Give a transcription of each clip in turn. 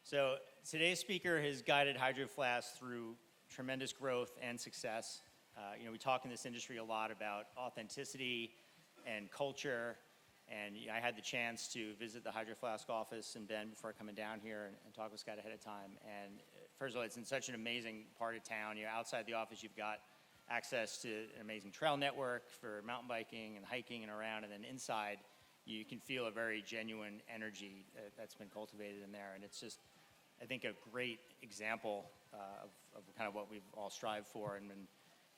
So today's speaker has guided Hydro Flask through tremendous growth and success. We talk in this industry a lot about authenticity and culture, and I had the chance to visit the Hydro Flask office in Bend before coming down here and talk with Scott ahead of time. And first of all, it's in such an amazing part of town. Outside the office, you've got access to an amazing trail network for mountain biking and hiking and around, and then inside, you can feel a very genuine energy that's been cultivated in there. And it's just, I think, a great example of kind of what we've all strived for. And when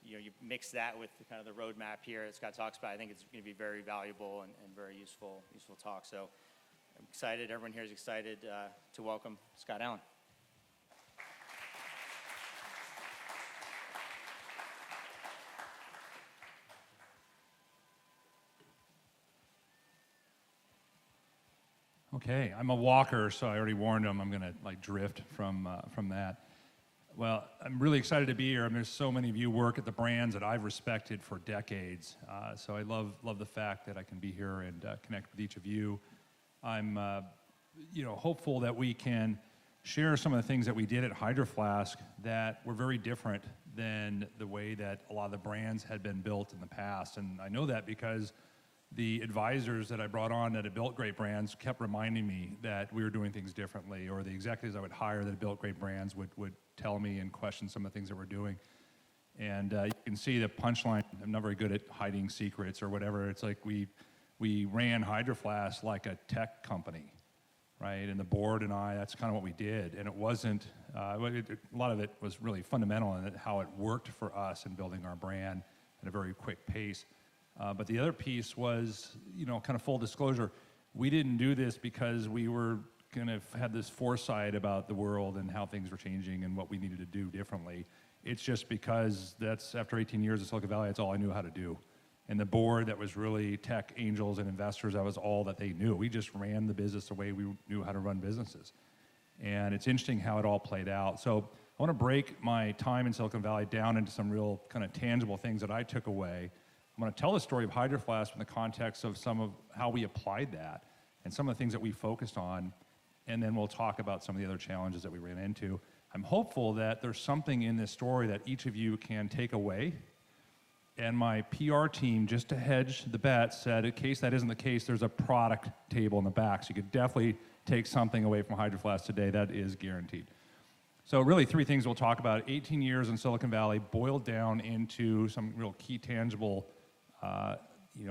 you mix that with kind of the roadmap here that Scott talks about, I think it's going to be very valuable and very useful talk. So I'm excited. Everyone here is excited to welcome Scott Allan. Okay, I'm a walker, so I already warned him I'm going to drift from that. Well, I'm really excited to be here. There's so many of you work at the brands that I've respected for decades, so I love the fact that I can be here and connect with each of you. I'm hopeful that we can share some of the things that we did at Hydro Flask that were very different than the way that a lot of the brands had been built in the past. And I know that because the advisors that I brought on that had built great brands kept reminding me that we were doing things differently, or the executives I would hire that had built great brands would tell me and question some of the things that we're doing. And you can see the punchline. I'm not very good at hiding secrets or whatever. It's like we ran Hydro Flask like a tech company, right? And the board and I, that's kind of what we did. And it wasn't, a lot of it was really fundamental in how it worked for us in building our brand at a very quick pace. But the other piece was, kind of full disclosure, we didn't do this because we were kind of had this foresight about the world and how things were changing and what we needed to do differently. It's just because that's, after 18 years in Silicon Valley, that's all I knew how to do. And the board that was really tech angels and investors, that was all that they knew. We just ran the business the way we knew how to run businesses. And it's interesting how it all played out. So I want to break my time in Silicon Valley down into some real kind of tangible things that I took away. I'm going to tell the story of Hydro Flask in the context of some of how we applied that and some of the things that we focused on, and then we'll talk about some of the other challenges that we ran into. I'm hopeful that there's something in this story that each of you can take away, and my PR team, just to hedge the bet, said in case that isn't the case, there's a product table in the back, so you could definitely take something away from Hydro Flask today. That is guaranteed. So really three things we'll talk about. 18 years in Silicon Valley boiled down into some real key tangible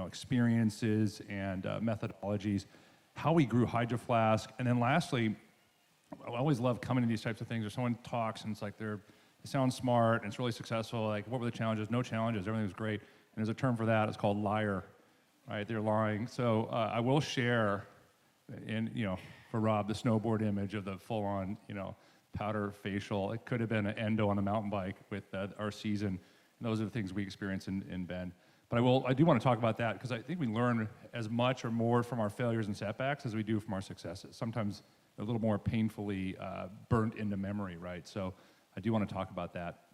experiences and methodologies, how we grew Hydro Flask, and then lastly, I always love coming to these types of things where someone talks and it's like they sound smart and it's really successful. Like, what were the challenges? No challenges. Everything was great. And there's a term for that. It's called liar. Right? They're lying. So I will share, for Rob, the snowboard image of the full-on, powder facial. It could have been an endo on a mountain bike with our season. And those are the things we experienced in Bend. But I do want to talk about that because I think we learn as much or more from our failures and setbacks as we do from our successes. Sometimes a little more painfully burnt into memory, right? So I do want to talk about that.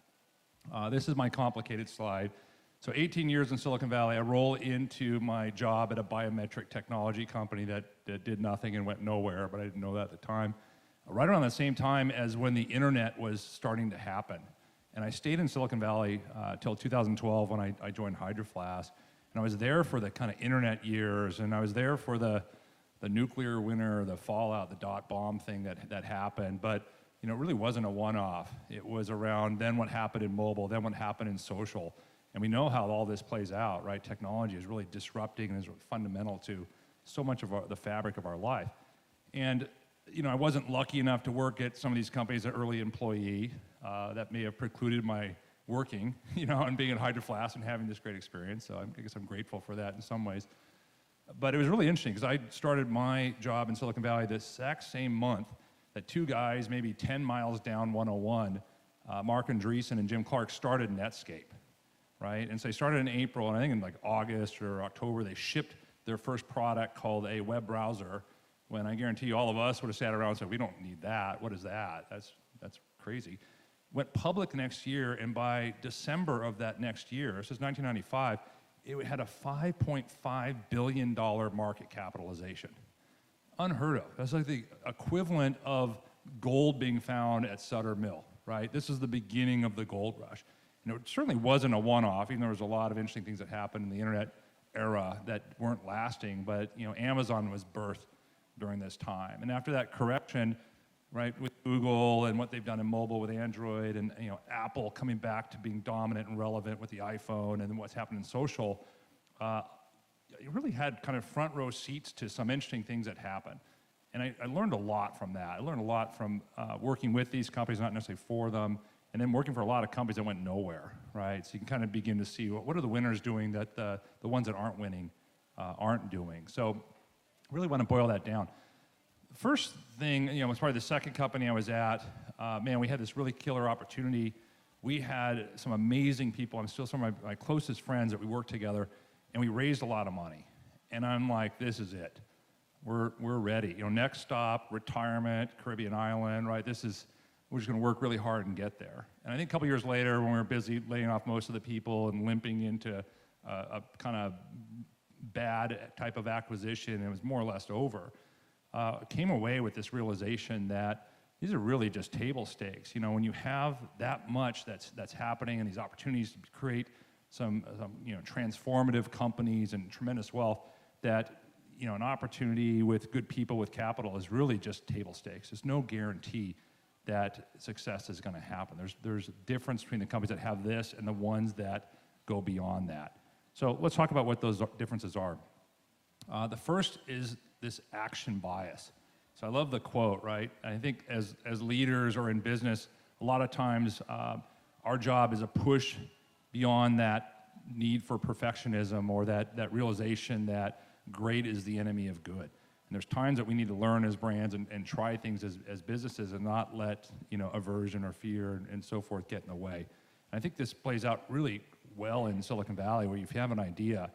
This is my complicated slide. So 18 years in Silicon Valley, I roll into my job at a biometric technology company that did nothing and went nowhere, but I didn't know that at the time. Right around the same time as when the internet was starting to happen. And I stayed in Silicon Valley till 2012 when I joined Hydro Flask. And I was there for the kind of internet years, and I was there for the nuclear winter, the fallout, the dot bomb thing that happened. But it really wasn't a one-off. It was around then what happened in mobile, then what happened in social. And we know how all this plays out, right? Technology is really disrupting and is fundamental to so much of the fabric of our life. And I wasn't lucky enough to work at some of these companies as an early employee. That may have precluded my working, and being at Hydro Flask and having this great experience. So I guess I'm grateful for that in some ways. But it was really interesting because I started my job in Silicon Valley the exact same month that two guys, maybe 10 miles down 101, Mark Andreessen and Jim Clark, started Netscape, right? And so they started in April, and I think in August or October, they shipped their first product called a web browser, when I guarantee you all of us would have sat around and said, we don't need that. What is that? That's crazy. Went public next year, and by December of that next year, this is 1995, it had a $5.5 billion market capitalization. Unheard of. That's like the equivalent of gold being found at Sutter Mill, right? This is the beginning of the gold rush. It certainly wasn't a one-off, even though there was a lot of interesting things that happened in the internet era that weren't lasting, but Amazon was birthed during this time. And after that correction, right, with Google and what they've done in mobile with Android, and Apple coming back to being dominant and relevant with the iPhone, and then what's happened in social, you really had kind of front row seats to some interesting things that happened. And I learned a lot from that. I learned a lot from working with these companies, not necessarily for them, and then working for a lot of companies that went nowhere, right? So you can kind of begin to see what are the winners doing that the ones that aren't winning aren't doing. So I really want to boil that down. First thing, as part of the second company I was at, man, we had this really killer opportunity. We had some amazing people. I'm still some of my closest friends that we worked together, and we raised a lot of money. And I'm like, this is it. We're ready. Next stop, retirement, Caribbean island, right? We're just going to work really hard and get there. And I think a couple years later, when we were busy laying off most of the people and limping into a kind of bad type of acquisition, and it was more or less over, came away with this realization that these are really just table stakes. When you have that much that's happening and these opportunities to create some transformative companies and tremendous wealth, that an opportunity with good people with capital is really just table stakes. There's no guarantee that success is going to happen. There's a difference between the companies that have this and the ones that go beyond that. So let's talk about what those differences are. The first is this action bias. So I love the quote, right? I think as leaders or in business, a lot of times our job is a push beyond that need for perfectionism or that realization that great is the enemy of good. And there's times that we need to learn as brands and try things as businesses and not let aversion or fear and so forth get in the way. And I think this plays out really well in Silicon Valley, where if you have an idea,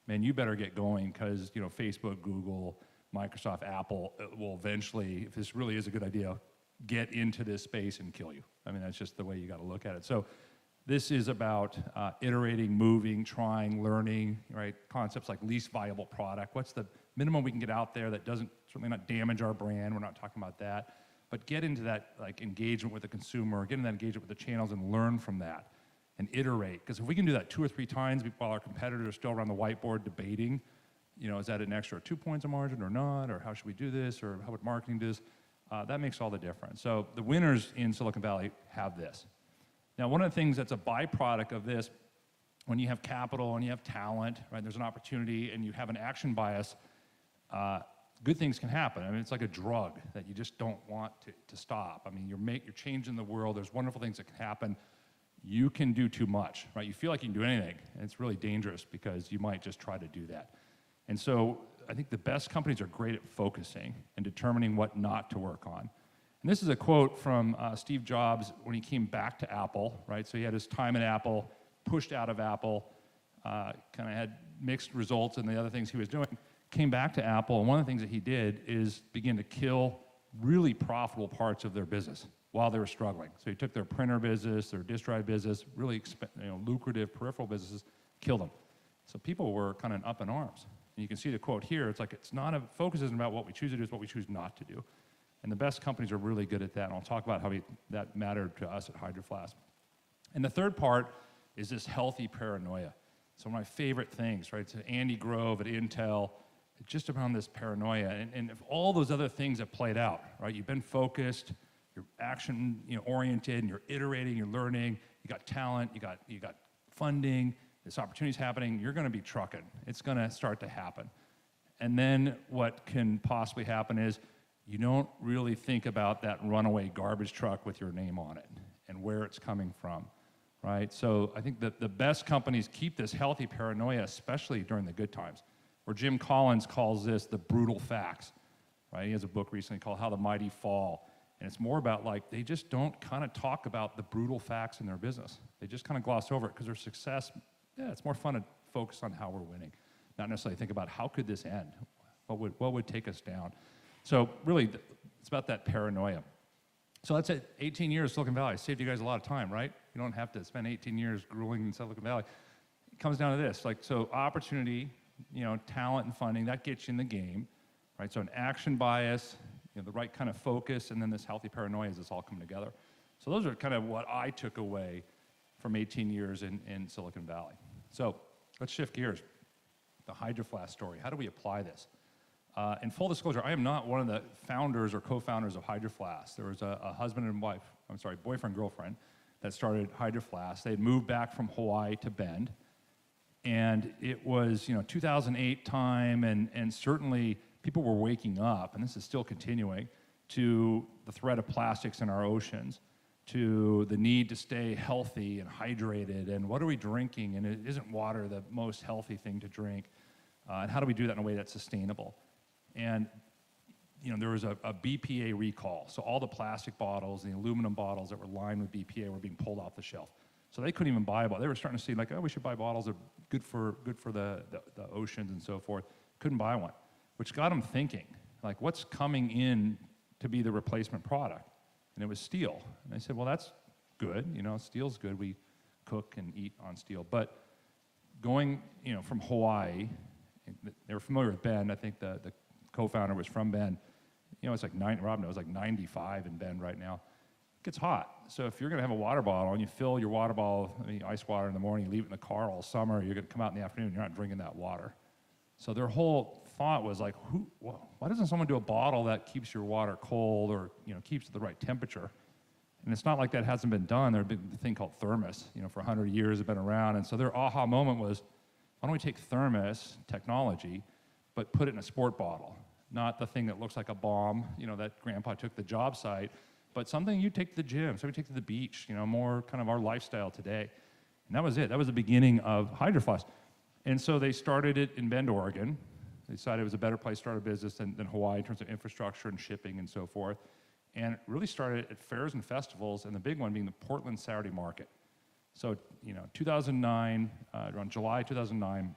man, you better get going, because Facebook, Google, Microsoft, Apple will eventually, if this really is a good idea, get into this space and kill you. I mean, that's just the way you got to look at it. So this is about iterating, moving, trying, learning, right? Concepts like least viable product. What's the minimum we can get out there that doesn't certainly not damage our brand? We're not talking about that. But get into that engagement with the consumer, get into that engagement with the channels and learn from that and iterate. Because if we can do that 2 or 3 times while our competitors are still around the whiteboard debating, is that an extra 2 points of margin or not? Or how should we do this? Or how would marketing do this? That makes all the difference. So the winners in Silicon Valley have this. Now, one of the things that's a byproduct of this, when you have capital and you have talent, right, there's an opportunity and you have an action bias, good things can happen. I mean, it's like a drug that you just don't want to stop. I mean, you're changing the world. There's wonderful things that can happen. You can do too much, right? You feel like you can do anything, and it's really dangerous because you might just try to do that. And so I think the best companies are great at focusing and determining what not to work on. And this is a quote from Steve Jobs when he came back to Apple, right? So he had his time at Apple, pushed out of Apple, kind of had mixed results in the other things he was doing, came back to Apple, and one of the things that he did is begin to kill really profitable parts of their business while they were struggling. So he took their printer business, their disk drive business, really lucrative peripheral businesses, killed them. So people were kind of up in arms. And you can see the quote here. It's like focus isn't about what we choose to do, it's what we choose not to do. And the best companies are really good at that, and I'll talk about how that mattered to us at Hydro Flask. And the third part is this healthy paranoia. So one of my favorite things, right? So Andy Grove at Intel, just around this paranoia, and if all those other things have played out, right? You've been focused, you're action oriented, and you're iterating, you're learning, you got talent, you got funding, this opportunity's happening, you're gonna be trucking. It's gonna start to happen. And then what can possibly happen is you don't really think about that runaway garbage truck with your name on it and where it's coming from, right? So I think that the best companies keep this healthy paranoia, especially during the good times, where Jim Collins calls this the brutal facts, right? He has a book recently called How the Mighty Fall, and it's more about they just don't kind of talk about the brutal facts in their business. They just kind of gloss over it because their success, it's more fun to focus on how we're winning, not necessarily think about how could this end, what would take us down. So really, it's about that paranoia. So that's it, 18 years Silicon Valley. Saved you guys a lot of time, right? You don't have to spend 18 years grueling in Silicon Valley. It comes down to this, so opportunity, talent and funding, that gets you in the game, right? So an action bias, the right kind of focus, and then this healthy paranoia as it's all coming together. So those are kind of what I took away from 18 years in Silicon Valley. So let's shift gears. The Hydro Flask story. How do we apply this? In full disclosure, I am not one of the founders or co-founders of Hydro Flask. There was a boyfriend, girlfriend, that started Hydro Flask. They had moved back from Hawaii to Bend. And it was, 2008 time, and certainly people were waking up, and this is still continuing, to the threat of plastics in our oceans, to the need to stay healthy and hydrated, and what are we drinking, and isn't water the most healthy thing to drink, and how do we do that in a way that's sustainable? And there was a BPA recall, so all the plastic bottles, the aluminum bottles that were lined with BPA were being pulled off the shelf. So they couldn't even buy a bottle. They were starting to see like, oh, we should buy bottles that are good for the oceans and so forth. Couldn't buy one, which got them thinking, like, what's coming in to be the replacement product? And it was steel. And they said, well, that's good. Steel's good. We cook and eat on steel. But going, from Hawaii, they were familiar with Bend. I think the co-founder was from Bend. It's like Rob knows, like 95 in Bend right now. It gets hot. So if you're going to have a water bottle and you fill your water bottle, ice water in the morning, you leave it in the car all summer, you're going to come out in the afternoon, you're not drinking that water. So their whole thought was like, why doesn't someone do a bottle that keeps your water cold or keeps it the right temperature? And it's not like that hasn't been done. There's been a thing called thermos, for 100 years, it's been around. And so their aha moment was, why don't we take thermos technology, but put it in a sport bottle? Not the thing that looks like a bomb, that grandpa took the job site, but something you take to the gym, something you take to the beach, more kind of our lifestyle today. And that was it. That was the beginning of Hydro Flask. And so they started it in Bend, Oregon. They decided it was a better place to start a business than Hawaii in terms of infrastructure and shipping and so forth. And it really started at fairs and festivals, and the big one being the Portland Saturday Market. So, 2009, around July 2009,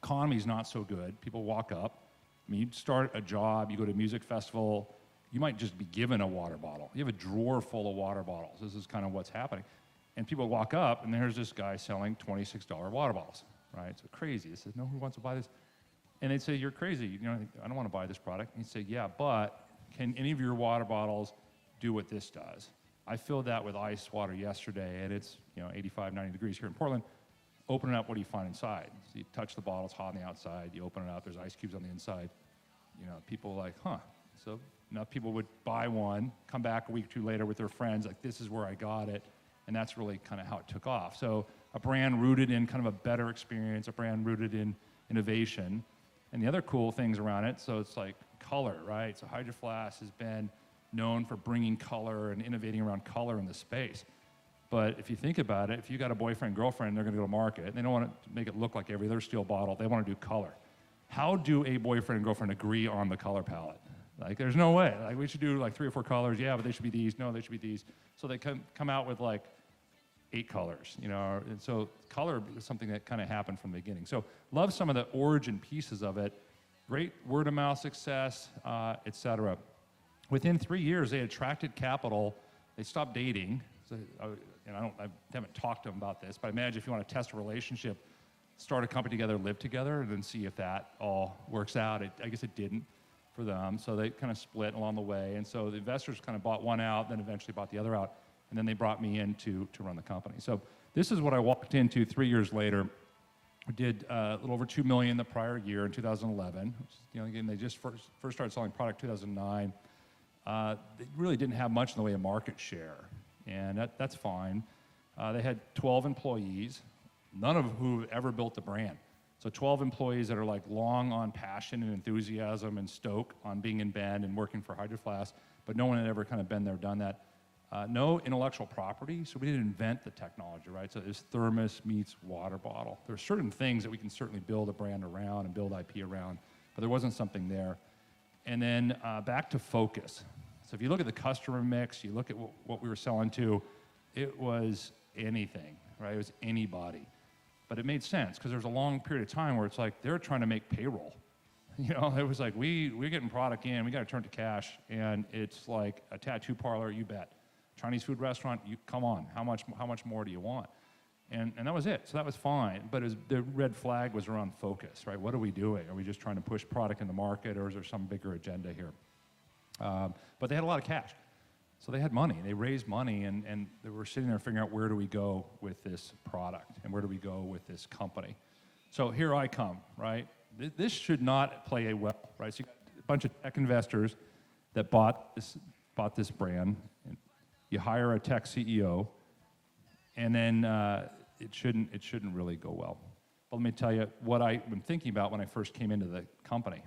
economy's not so good. People walk up. You'd start a job, you go to a music festival, you might just be given a water bottle. You have a drawer full of water bottles. This is kind of what's happening. And people walk up, and there's this guy selling $26 water bottles, right? So crazy. They said, no, who wants to buy this? And they'd say, you're crazy. I don't want to buy this product. And he'd say, yeah, but can any of your water bottles do what this does? I filled that with ice water yesterday, and it's 85, 90 degrees here in Portland. Open it up, what do you find inside? So you touch the bottle, it's hot on the outside. You open it up, there's ice cubes on the inside. People are like, huh. So now people would buy one, come back a week or two later with their friends, like, this is where I got it. And that's really kind of how it took off. So a brand rooted in kind of a better experience, a brand rooted in innovation. And the other cool things around it, so it's like color, right? So Hydro Flask has been known for bringing color and innovating around color in the space. But if you think about it, if you got a boyfriend, girlfriend, they're going to go to market, and they don't want to make it look like every other steel bottle. They want to do color. How do a boyfriend and girlfriend agree on the color palette? Like, there's no way. Like, we should do like 3 or 4 colors. Yeah, but they should be these. No, they should be these. So they come out with like 8 colors, And so color is something that kind of happened from the beginning. So love some of the origin pieces of it. Great word of mouth success, et cetera. Within 3 years, they attracted capital. They stopped dating. So, I haven't talked to them about this, but imagine if you want to test a relationship, start a company together, live together, and then see if that all works out. I guess it didn't for them, so they kind of split along the way. And so the investors kind of bought one out, then eventually bought the other out, and then they brought me in to run the company. So this is what I walked into 3 years later. We did a little over $2 million the prior year in 2011. Again, they just first started selling product 2009. They really didn't have much in the way of market share, and that's fine. They had 12 employees, none of who ever built the brand. So 12 employees that are like long on passion and enthusiasm and stoke on being in Bend and working for Hydro Flask, but no one had ever kind of been there, done that. No intellectual property, so we didn't invent the technology, right? So it's thermos meets water bottle. There are certain things that we can certainly build a brand around and build IP around, but there wasn't something there. And then back to focus. So if you look at the customer mix, you look at what we were selling to, it was anything, right? It was anybody. But it made sense because there was a long period of time where it's like they're trying to make payroll. It was like we're getting product in, we got to turn to cash, and it's like a tattoo parlor, you bet. Chinese food restaurant, come on, how much more do you want? And that was it. So that was fine. But the red flag was around focus, right? What are we doing? Are we just trying to push product in the market, or is there some bigger agenda here? But they had a lot of cash. So they had money, they raised money, and they were sitting there figuring out where do we go with this product and where do we go with this company. So here I come, right? This should not play well, right? So you got a bunch of tech investors that bought this brand. And you hire a tech CEO, and then it shouldn't really go well. But let me tell you what I've been thinking about when I first came into the company.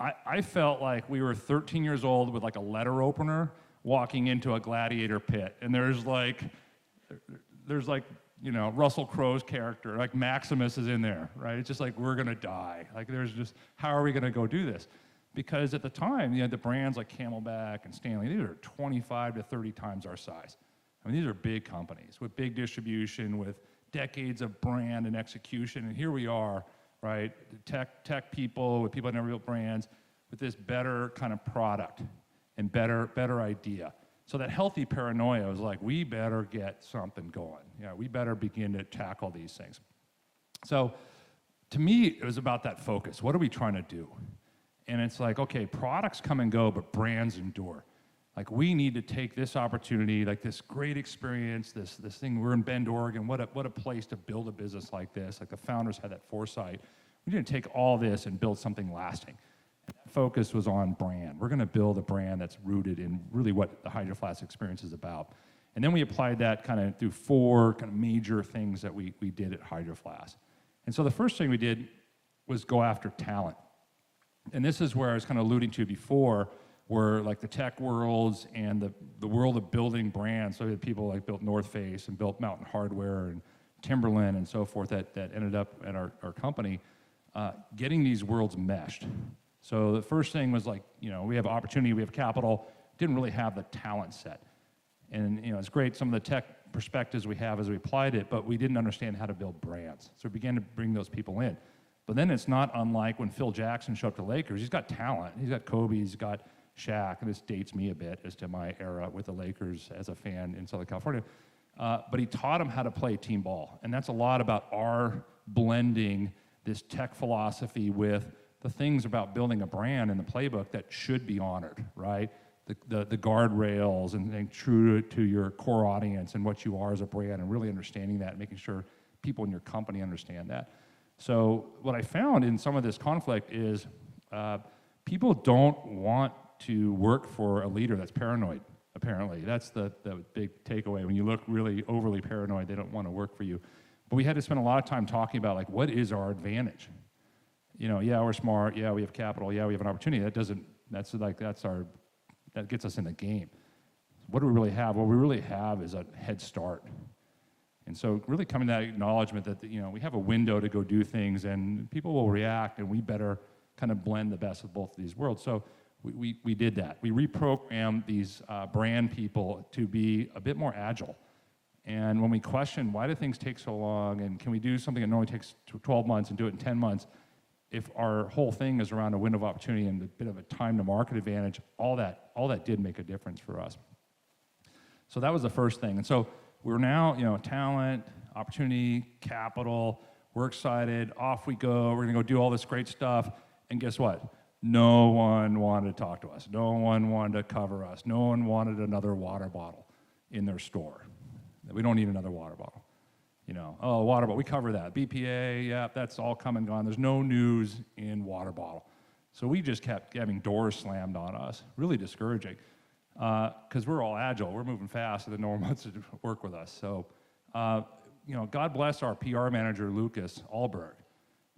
I felt like we were 13 years old with like a letter opener walking into a Gladiator Pit, and there's like, you know, Russell Crowe's character, like Maximus is in there, right? It's just like, we're gonna die. Like there's just, how are we gonna go do this? Because at the time, you had the brands like Camelback and Stanley, these are 25 to 30 times our size. I mean, these are big companies with big distribution, with decades of brand and execution, and here we are, right? Tech people, with people that never built brands, with this better kind of product and better idea. So that healthy paranoia was like, we better get something going. Yeah, we better begin to tackle these things. So to me, it was about that focus. What are we trying to do? And it's like, okay, products come and go, but brands endure. Like we need to take this opportunity, like this great experience, this thing, we're in Bend, Oregon, what a place to build a business like this. Like the founders had that foresight. We need to take all this and build something lasting. And that focus was on brand. We're gonna build a brand that's rooted in really what the Hydro Flask experience is about. And then we applied that kind of through 4 kind of major things that we did at Hydro Flask. And so the first thing we did was go after talent. And this is where I was kind of alluding to before, where like the tech worlds and the world of building brands, so we had people like built North Face and built Mountain Hardwear and Timberland and so forth that ended up at our company, getting these worlds meshed. So the first thing was like, you know, we have opportunity, we have capital, didn't really have the talent set. And you know, it's great, some of the tech perspectives we have as we applied it, but we didn't understand how to build brands. So we began to bring those people in. But then it's not unlike when Phil Jackson showed up to Lakers. He's got talent. He's got Kobe, he's got Shaq, and this dates me a bit as to my era with the Lakers as a fan in Southern California. But he taught him how to play team ball. And that's a lot about our blending this tech philosophy with the things about building a brand in the playbook that should be honored, right? The guardrails and true to your core audience and what you are as a brand, and really understanding that and making sure people in your company understand that. So what I found in some of this conflict is people don't want to work for a leader that's paranoid, apparently. That's the big takeaway. When you look really overly paranoid, they don't want to work for you. But we had to spend a lot of time talking about, like, what is our advantage? You know, yeah, we're smart, yeah, we have capital, yeah, we have an opportunity. That gets us in the game. What do we really have? What we really have is a head start. And so really coming to that acknowledgement that, you know, we have a window to go do things and people will react, and we better kind of blend the best of both of these worlds. So we did that. We reprogrammed these brand people to be a bit more agile. And when we questioned, why do things take so long, and can we do something that normally takes 12 months and do it in 10 months, if our whole thing is around a window of opportunity and a bit of a time to market advantage, all that did make a difference for us. So that was the first thing. And so we're now, you know, talent, opportunity, capital, we're excited, off we go, we're gonna go do all this great stuff, and guess what? No one wanted to talk to us. No one wanted to cover us. No one wanted another water bottle in their store. We don't need another water bottle. You know, oh, water bottle, we cover that. BPA, yeah, that's all come and gone. There's no news in water bottle. So we just kept having doors slammed on us, really discouraging, because we're all agile, we're moving fast, and no one wants to work with us. So, you know, God bless our PR manager, Lucas Alberg,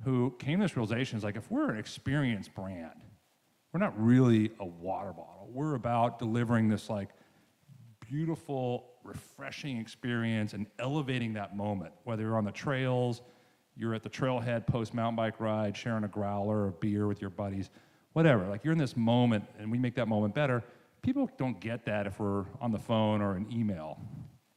who came to this realization, is like, if we're an experienced brand, we're not really a water bottle. We're about delivering this like beautiful, refreshing experience and elevating that moment, whether you're on the trails, you're at the trailhead post-mountain bike ride, sharing a growler or beer with your buddies, whatever. Like, you're in this moment, and we make that moment better. People don't get that if we're on the phone or an email.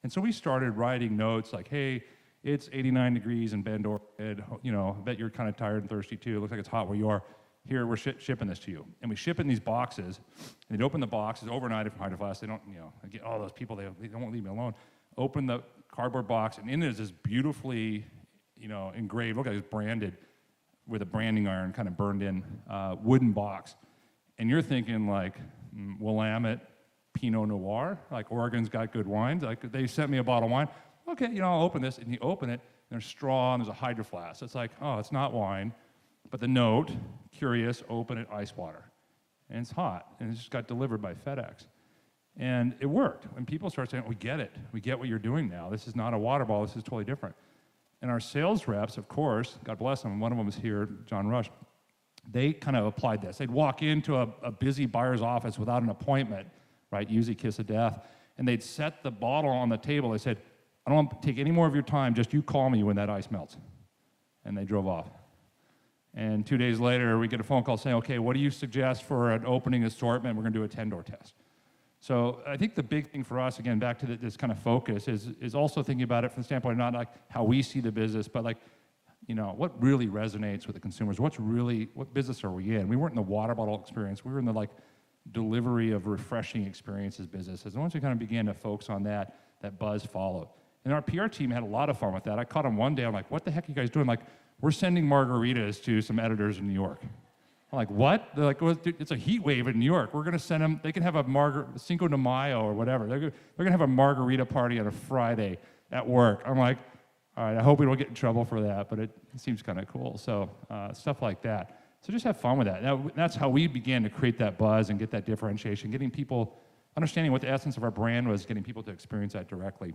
And so we started writing notes like, hey, it's 89 degrees in Bend, Oregon. You know, I bet you're kind of tired and thirsty too. It looks like it's hot where you are. Here, we're shipping this to you. And we ship it in these boxes, and they'd open the boxes, overnight from Hydro Flask. They don't, you know, get all those people, they don't leave me alone. Open the cardboard box, and in it is this beautifully, you know, engraved, look like it's branded with a branding iron kind of burned in wooden box. and you're thinking like, Willamette Pinot Noir, like Oregon's got good wines. Like they sent me a bottle of wine. Okay, I'll open this, and you open it, and there's straw, and there's a Hydro Flask. It's like, oh, it's not wine, but the note, curious, open it, ice water, and it's hot, and it just got delivered by FedEx. And it worked. When people start saying, we get it. We get what you're doing now. This is not a water bottle. This is totally different. And our sales reps, of course, God bless them, one of them was here, John Rush, they kind of applied this. They'd walk into a busy buyer's office without an appointment, right, usually kiss of death, and they'd set the bottle on the table. They said, I don't want to take any more of your time, just you call me when that ice melts. And they drove off. And 2 days later, we get a phone call saying, okay, what do you suggest for an opening assortment? We're going to do a 10-door test. So I think the big thing for us, again, back to this kind of focus, is also thinking about it from the standpoint of not like how we see the business, but like, what really resonates with the consumers? What business are we in? We weren't in the water bottle experience. We were in the like delivery of refreshing experiences businesses. And once we kind of began to focus on that, that buzz followed. And our PR team had a lot of fun with that. I caught them one day. I'm like, what the heck are you guys doing? Like, we're sending margaritas to some editors in New York. I'm like, what? They're like, well, dude, it's a heat wave in New York. We're going to send them, they can have a Cinco de Mayo or whatever. They're going to have a margarita party on a Friday at work. I'm like, all right, I hope we don't get in trouble for that, but it seems kind of cool. So stuff like that. So just have fun with that. That's how we began to create that buzz and get that differentiation, getting people understanding what the essence of our brand was, getting people to experience that directly.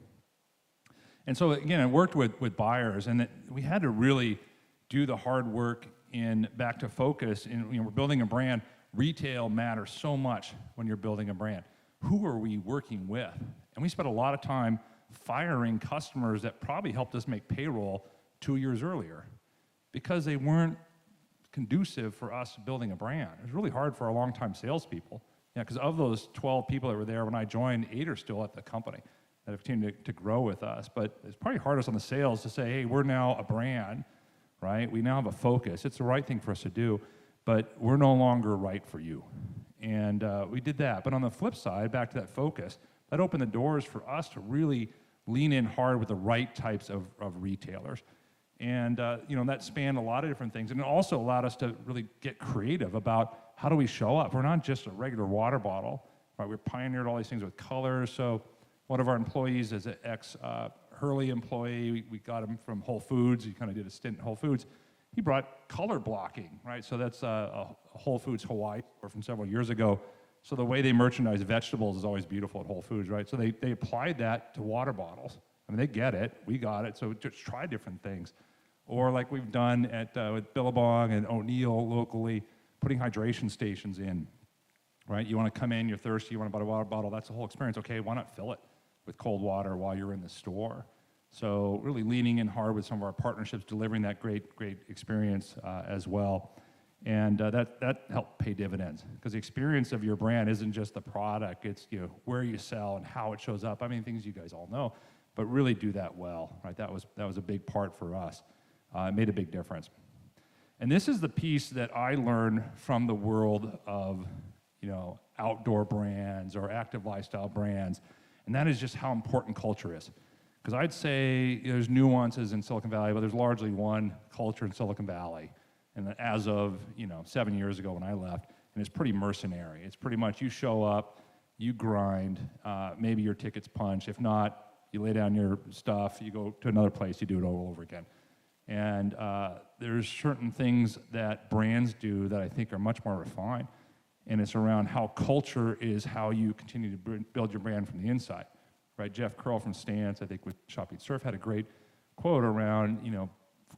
And so again, I worked with buyers, and we had to really do the hard work in back to focus. And we're building a brand. Retail matters so much when you're building a brand. Who are we working with? And we spent a lot of time firing customers that probably helped us make payroll 2 years earlier because they weren't conducive for us building a brand. It was really hard for our longtime salespeople. Because of those 12 people that were there when I joined, 8 are still at the company that have continued to grow with us. But it's probably hardest on the sales to say, hey, we're now a brand, right? We now have a focus. It's the right thing for us to do, but we're no longer right for you. And we did that. But on the flip side, back to that focus, that opened the doors for us to really lean in hard with the right types of retailers. And that spanned a lot of different things. And it also allowed us to really get creative about how do we show up. We're not just a regular water bottle, right? We pioneered all these things with colors. So one of our employees is an ex-Hurley employee. We got him from Whole Foods. He kind of did a stint in Whole Foods. He brought color blocking, right? So that's a Whole Foods Hawaii store from several years ago. So the way they merchandise vegetables is always beautiful at Whole Foods, right? So they applied that to water bottles. I mean, they get it. We got it. So just try different things. Or like we've done with Billabong and O'Neill locally, putting hydration stations in, right? You want to come in, you're thirsty, you want to buy a water bottle, that's the whole experience. Okay, why not fill it with cold water while you're in the store? So really leaning in hard with some of our partnerships, delivering that great experience as well. And that helped pay dividends, because the experience of your brand isn't just the product, it's where you sell and how it shows up. I mean, things you guys all know, but really do that well, right? That was a big part for us. It made a big difference. And this is the piece that I learned from the world of, outdoor brands or active lifestyle brands, and that is just how important culture is. Because I'd say there's nuances in Silicon Valley, but there's largely one culture in Silicon Valley. And as of 7 years ago when I left, and it's pretty mercenary. It's pretty much you show up, you grind, maybe your ticket's punched. If not, you lay down your stuff, you go to another place, you do it all over again. And there's certain things that brands do that I think are much more refined, and it's around how culture is how you continue to build your brand from the inside, right? Jeff Curl from Stance, I think with Shop Eat Surf, had a great quote around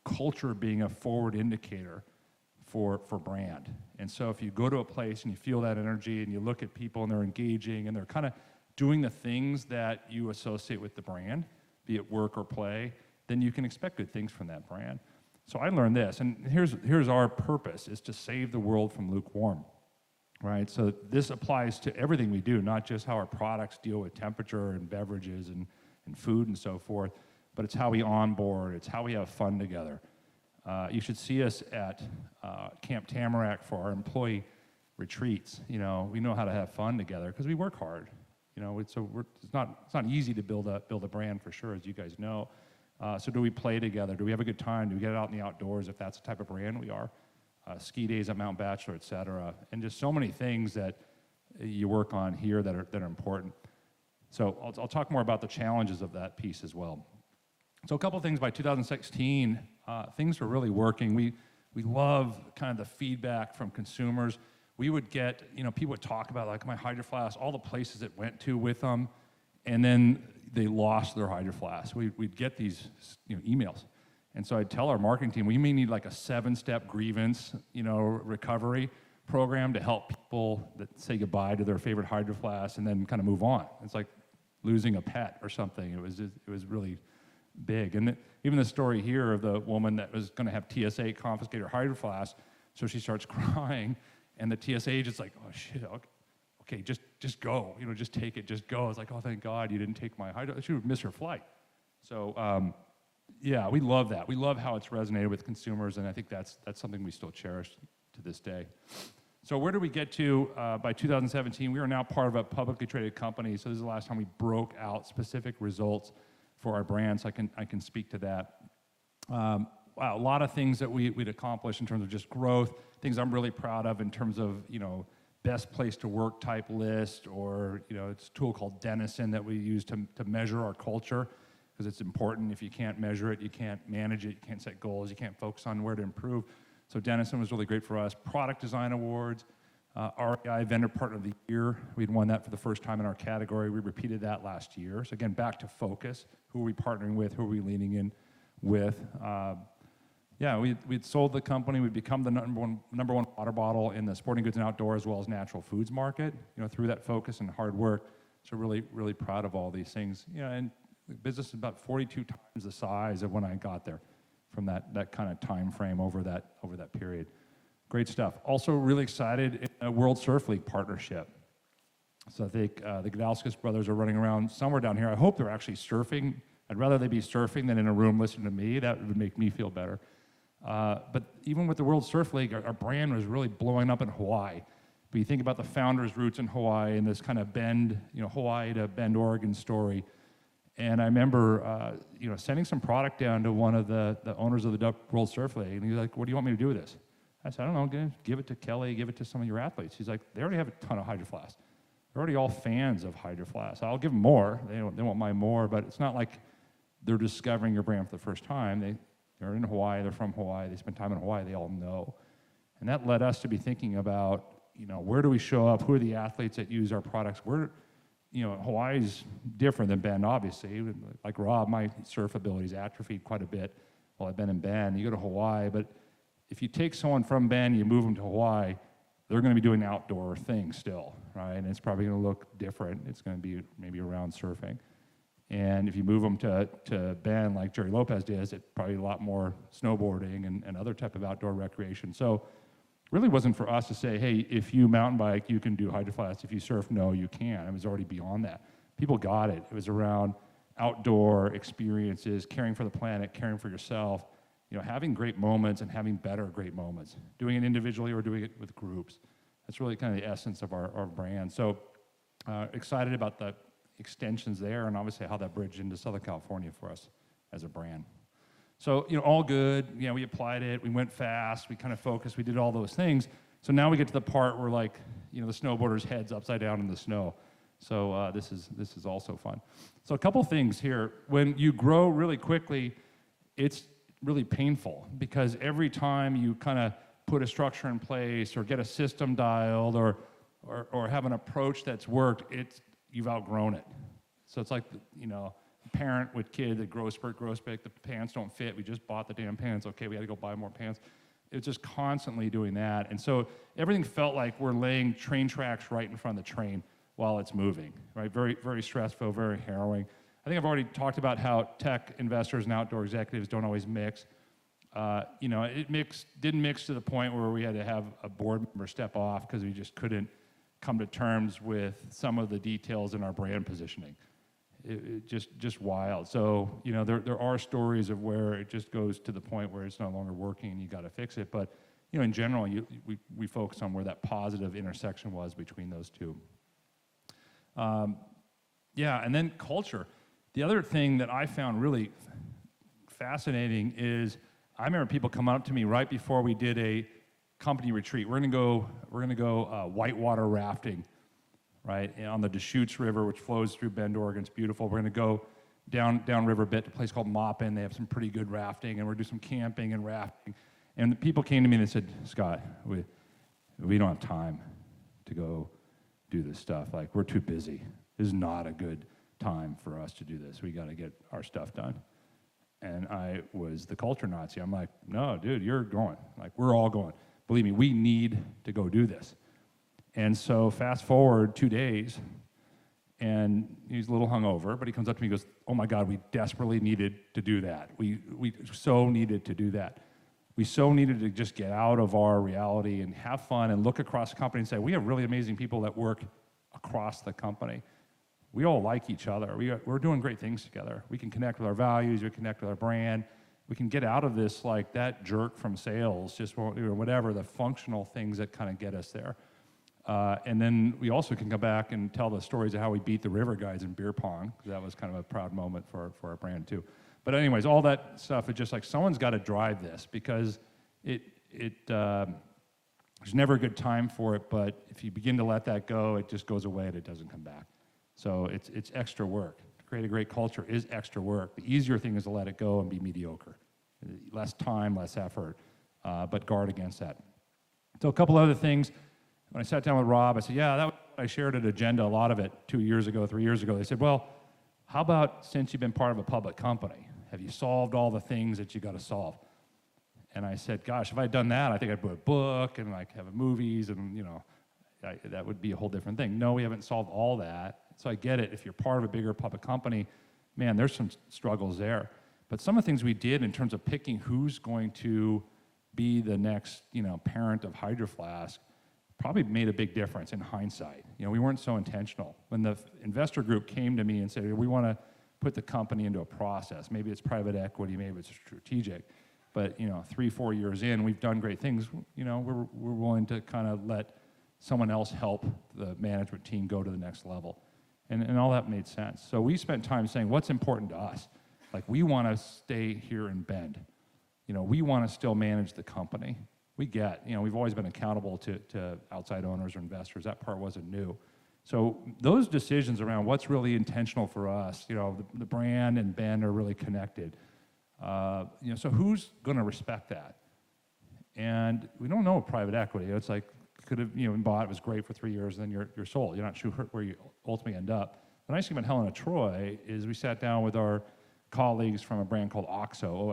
culture being a forward indicator for brand. And so if you go to a place and you feel that energy and you look at people and they're engaging and they're kind of doing the things that you associate with the brand, be it work or play, then you can expect good things from that brand. So I learned this, and here's our purpose, is to save the world from lukewarm, right? So this applies to everything we do, not just how our products deal with temperature and beverages and food and so forth, but it's how we onboard, it's how we have fun together. You should see us at Camp Tamarack for our employee retreats. We know how to have fun together because we work hard. It's not easy to build a brand for sure, as you guys know. So do we play together? Do we have a good time? Do we get out in the outdoors if that's the type of brand we are? ski days at Mount Bachelor, et cetera, and just so many things that you work on here that are important. So I'll talk more about the challenges of that piece as well. So a couple of things by 2016, things were really working. We love kind of the feedback from consumers. We would get, people would talk about like my Hydro Flask, all the places it went to with them, and then they lost their Hydro Flask. We'd get these, emails. And so I'd tell our marketing team, we may need like a 7-step grievance, recovery program to help people that say goodbye to their favorite Hydro Flask and then kind of move on. It's like losing a pet or something. It was really big. And even the story here of the woman that was going to have TSA confiscate her Hydro Flask, so she starts crying, and the TSA agent's like, oh shit, okay, just go, just take it, just go. It's like, oh, thank God you didn't take my Hydro. She would miss her flight. So yeah, we love that. We love how it's resonated with consumers, and I think that's something we still cherish to this day. So where do we get to by 2017? We are now part of a publicly traded company, so this is the last time we broke out specific results for our brand, so I can speak to that. Wow, a lot of things that we'd accomplished in terms of just growth, things I'm really proud of in terms of, best place to work type list, or, it's a tool called Denison that we use to measure our culture, because it's important. If you can't measure it, you can't manage it, you can't set goals, you can't focus on where to improve. So Denison was really great for us. Product Design Awards, REI Vendor Partner of the Year. We'd won that for the first time in our category. We repeated that last year. So again, back to focus. Who are we partnering with? Who are we leaning in with? Yeah, we'd sold the company. We'd become the number one water bottle in the sporting goods and outdoor as well as natural foods market, through that focus and hard work. So really, really proud of all these things. And the business is about 42 times the size of when I got there from that kind of time frame over that period. Great stuff. Also really excited in a World Surf League partnership. So I think the Gadalskis brothers are running around somewhere down here. I hope they're actually surfing. I'd rather they be surfing than in a room listening to me. That would make me feel better. But even with the World Surf League, our brand was really blowing up in Hawaii. But you think about the founders' roots in Hawaii and this kind of Bend, Hawaii to Bend, Oregon story. And I remember, sending some product down to one of the owners of the World Surf League, and he's like, "What do you want me to do with this?" I said, "I don't know. Give it to Kelly. Give it to some of your athletes." He's like, "They already have a ton of Hydro Flask. They're already all fans of Hydro Flask. I'll give them more. They want mine more, but it's not like they're discovering your brand for the first time. They're in Hawaii. They're from Hawaii. They spend time in Hawaii. They all know." And that led us to be thinking about, where do we show up? Who are the athletes that use our products? Hawaii's different than Bend, obviously. Like Rob, my surf ability's atrophied quite a bit while I've been in Bend. You go to Hawaii, but if you take someone from Bend, you move them to Hawaii, they're going to be doing outdoor things still, right? And it's probably going to look different. It's going to be maybe around surfing. And if you move them to Bend, like Jerry Lopez does, it's probably a lot more snowboarding and other type of outdoor recreation. So really wasn't for us to say, hey, if you mountain bike, you can do Hydro Flask. If you surf, no, you can't. It was already beyond that. People got it. It was around outdoor experiences, caring for the planet, caring for yourself, having great moments and having better great moments, doing it individually or doing it with groups. That's really kind of the essence of our brand. So excited about the extensions there and obviously how that bridged into Southern California for us as a brand. So, all good. We applied it. We went fast. We kind of focused. We did all those things. So now we get to the part where, like, the snowboarder's head's upside down in the snow. So this is also fun. So a couple things here. When you grow really quickly, it's really painful because every time you kind of put a structure in place or get a system dialed or have an approach that's worked, you've outgrown it. So it's like, parent with kid that grows spurt, the pants don't fit, we just bought the damn pants, okay, we gotta go buy more pants. It's just constantly doing that. And so everything felt like we're laying train tracks right in front of the train while it's moving, right? Very, very stressful, very harrowing. I think I've already talked about how tech investors and outdoor executives don't always mix. It didn't mix to the point where we had to have a board member step off because we just couldn't come to terms with some of the details in our brand positioning. It just wild. So, there are stories of where it just goes to the point where it's no longer working and you got to fix it. But, in general, we focus on where that positive intersection was between those two. And then culture. The other thing that I found really fascinating is I remember people coming up to me right before we did a company retreat. We're gonna go whitewater rafting, right, on the Deschutes River, which flows through Bend, Oregon. It's beautiful. We're gonna go down river a bit to a place called Maupin. They have some pretty good rafting, and we're gonna do some camping and rafting. And the people came to me and they said, Scott, we don't have time to go do this stuff. Like, we're too busy. This is not a good time for us to do this. We got to get our stuff done. And I was the culture Nazi. I'm like, no, dude, you're going. Like, we're all going. Believe me, we need to go do this. And so fast forward 2 days, and he's a little hungover, but he comes up to me and goes, oh my God, we desperately needed to do that. We so needed to do that. We so needed to just get out of our reality and have fun and look across the company and say, we have really amazing people that work across the company. We all like each other. We're doing great things together. We can connect with our values, we connect with our brand. We can get out of this, like, that jerk from sales, just whatever, the functional things that kind of get us there. And then we also can come back and tell the stories of how we beat the river guys in beer pong, because that was kind of a proud moment for our brand too. But anyways, all that stuff, it's just like someone's got to drive this, because there's never a good time for it, but if you begin to let that go, it just goes away and it doesn't come back. So it's extra work. To create a great culture is extra work. The easier thing is to let it go and be mediocre. Less time, less effort, but guard against that. So a couple other things. When I sat down with Rob, I said, yeah, I shared an agenda, a lot of it, 2 years ago, 3 years ago. They said, well, how about since you've been part of a public company, have you solved all the things that you got to solve? And I said, gosh, if I'd done that, I think I'd put a book and like have movies and, you know, that would be a whole different thing. No, we haven't solved all that. So I get it. If you're part of a bigger public company, man, there's some struggles there. But some of the things we did in terms of picking who's going to be the next, you know, parent of Hydro Flask probably made a big difference in hindsight. You know, we weren't so intentional. When the investor group came to me and said, we want to put the company into a process, maybe it's private equity, maybe it's strategic, but, you know, 3-4 years in, we've done great things. You know, we're willing to kind of let someone else help the management team go to the next level. And all that made sense. So we spent time saying, what's important to us? Like, we want to stay here in Bend. You know, we want to still manage the company. You know, we've always been accountable to outside owners or investors. That part wasn't new. So those decisions around what's really intentional for us, you know, the brand and Bend are really connected. You know, so who's going to respect that? And we don't know private equity. It's like, could have, you know, been bought, it was great for 3 years, and then you're sold. You're not sure where you ultimately end up. The nice thing about Helen of Troy is we sat down with our colleagues from a brand called OXO,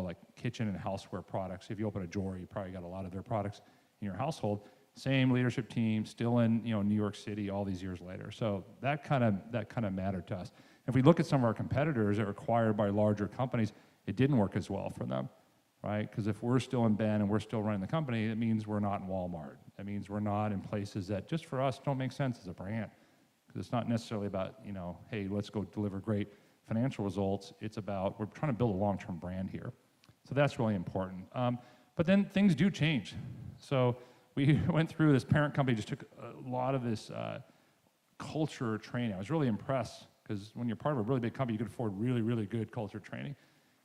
like kitchen and houseware products. If you open a drawer, you probably got a lot of their products in your household. Same leadership team, still in, you know, New York City all these years later. So that kind of mattered to us. If we look at some of our competitors that were acquired by larger companies, it didn't work as well for them, right? Because if we're still in Bend and we're still running the company, it means we're not in Walmart. It means we're not in places that just for us don't make sense as a brand. Because it's not necessarily about, you know, hey, let's go deliver great financial results. It's about, we're trying to build a long-term brand here. So that's really important. But then things do change. So we went through, this parent company just took a lot of this culture training. I was really impressed, because when you're part of a really big company, you can afford really, really good culture training.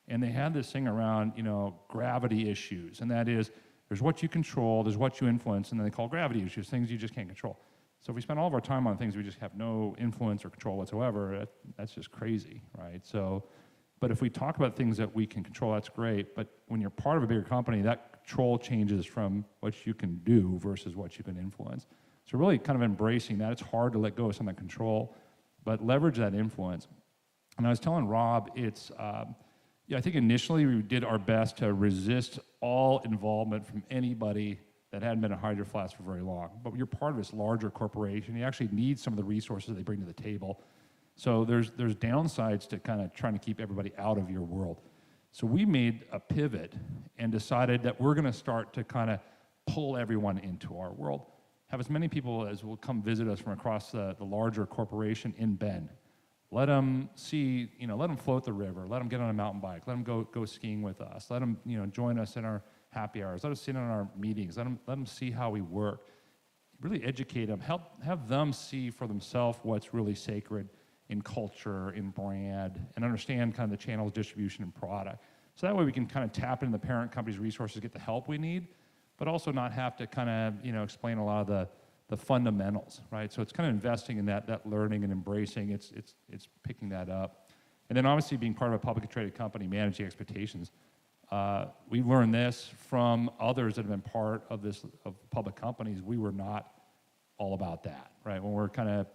And they had this thing around, you know, gravity issues. And that is, there's what you control, there's what you influence, and then they call gravity issues, things you just can't control. So if we spend all of our time on things we just have no influence or control whatsoever, that's just crazy, right? So, but if we talk about things that we can control, that's great. But when you're part of a bigger company, that control changes from what you can do versus what you can influence. So really kind of embracing that. It's hard to let go of some of that control, but leverage that influence. And I was telling Rob, it's, yeah, I think initially we did our best to resist all involvement from anybody that hadn't been a Hydro Flask for very long. But when you're part of this larger corporation, you actually need some of the resources they bring to the table. So there's downsides to kind of trying to keep everybody out of your world. So we made a pivot and decided that we're going to start to kind of pull everyone into our world. Have as many people as will come visit us from across the larger corporation in Bend. Let them see, you know, let them float the river, let them get on a mountain bike, let them go skiing with us, let them, you know, join us in our happy hours, let us sit in our meetings, let them see how we work. Really educate them, have them see for themselves what's really sacred in culture, in brand, and understand kind of the channels, distribution, and product. So that way we can kind of tap into the parent company's resources, get the help we need, but also not have to kind of, explain a lot of the fundamentals, right? So it's kind of investing in that learning and embracing, it's picking that up. And then obviously being part of a publicly traded company, managing expectations. We learned this from others that have been part of public companies. We were not all about that, right? When we're kind of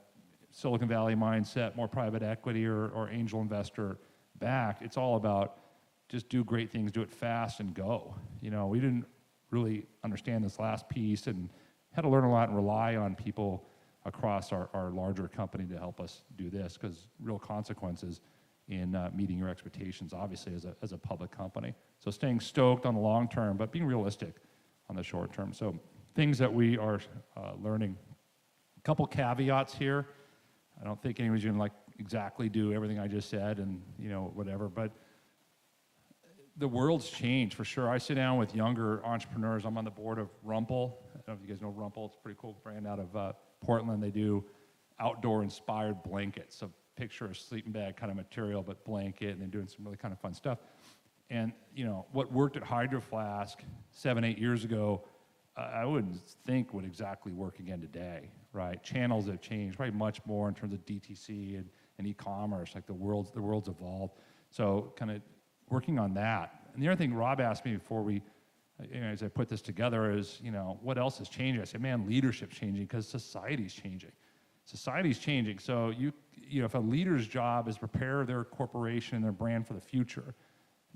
Silicon Valley mindset, more private equity or angel investor back, it's all about just do great things, do it fast and go. We didn't really understand this last piece and had to learn a lot and rely on people across our larger company to help us do this, because real consequences in meeting your expectations, obviously, as a public company. So staying stoked on the long term, but being realistic on the short term. So things that we are learning. A couple caveats here. I don't think anyone's going to exactly do everything I just said and whatever, but the world's changed for sure. I sit down with younger entrepreneurs. I'm on the board of Rumpel. I don't know if you guys know Rumpel. It's a pretty cool brand out of Portland. They do outdoor inspired blankets. So picture a sleeping bag kind of material, but blanket, and they're doing some really kind of fun stuff. And what worked at Hydro Flask 7-8 years ago, I wouldn't think would exactly work again today, right? Channels have changed, probably much more in terms of DTC and e-commerce. Like the world's evolved. So kind of working on that. And the other thing Rob asked me before as I put this together is, what else is changing? I said, man, leadership's changing because society's changing. Society's changing. So if a leader's job is prepare their corporation and their brand for the future,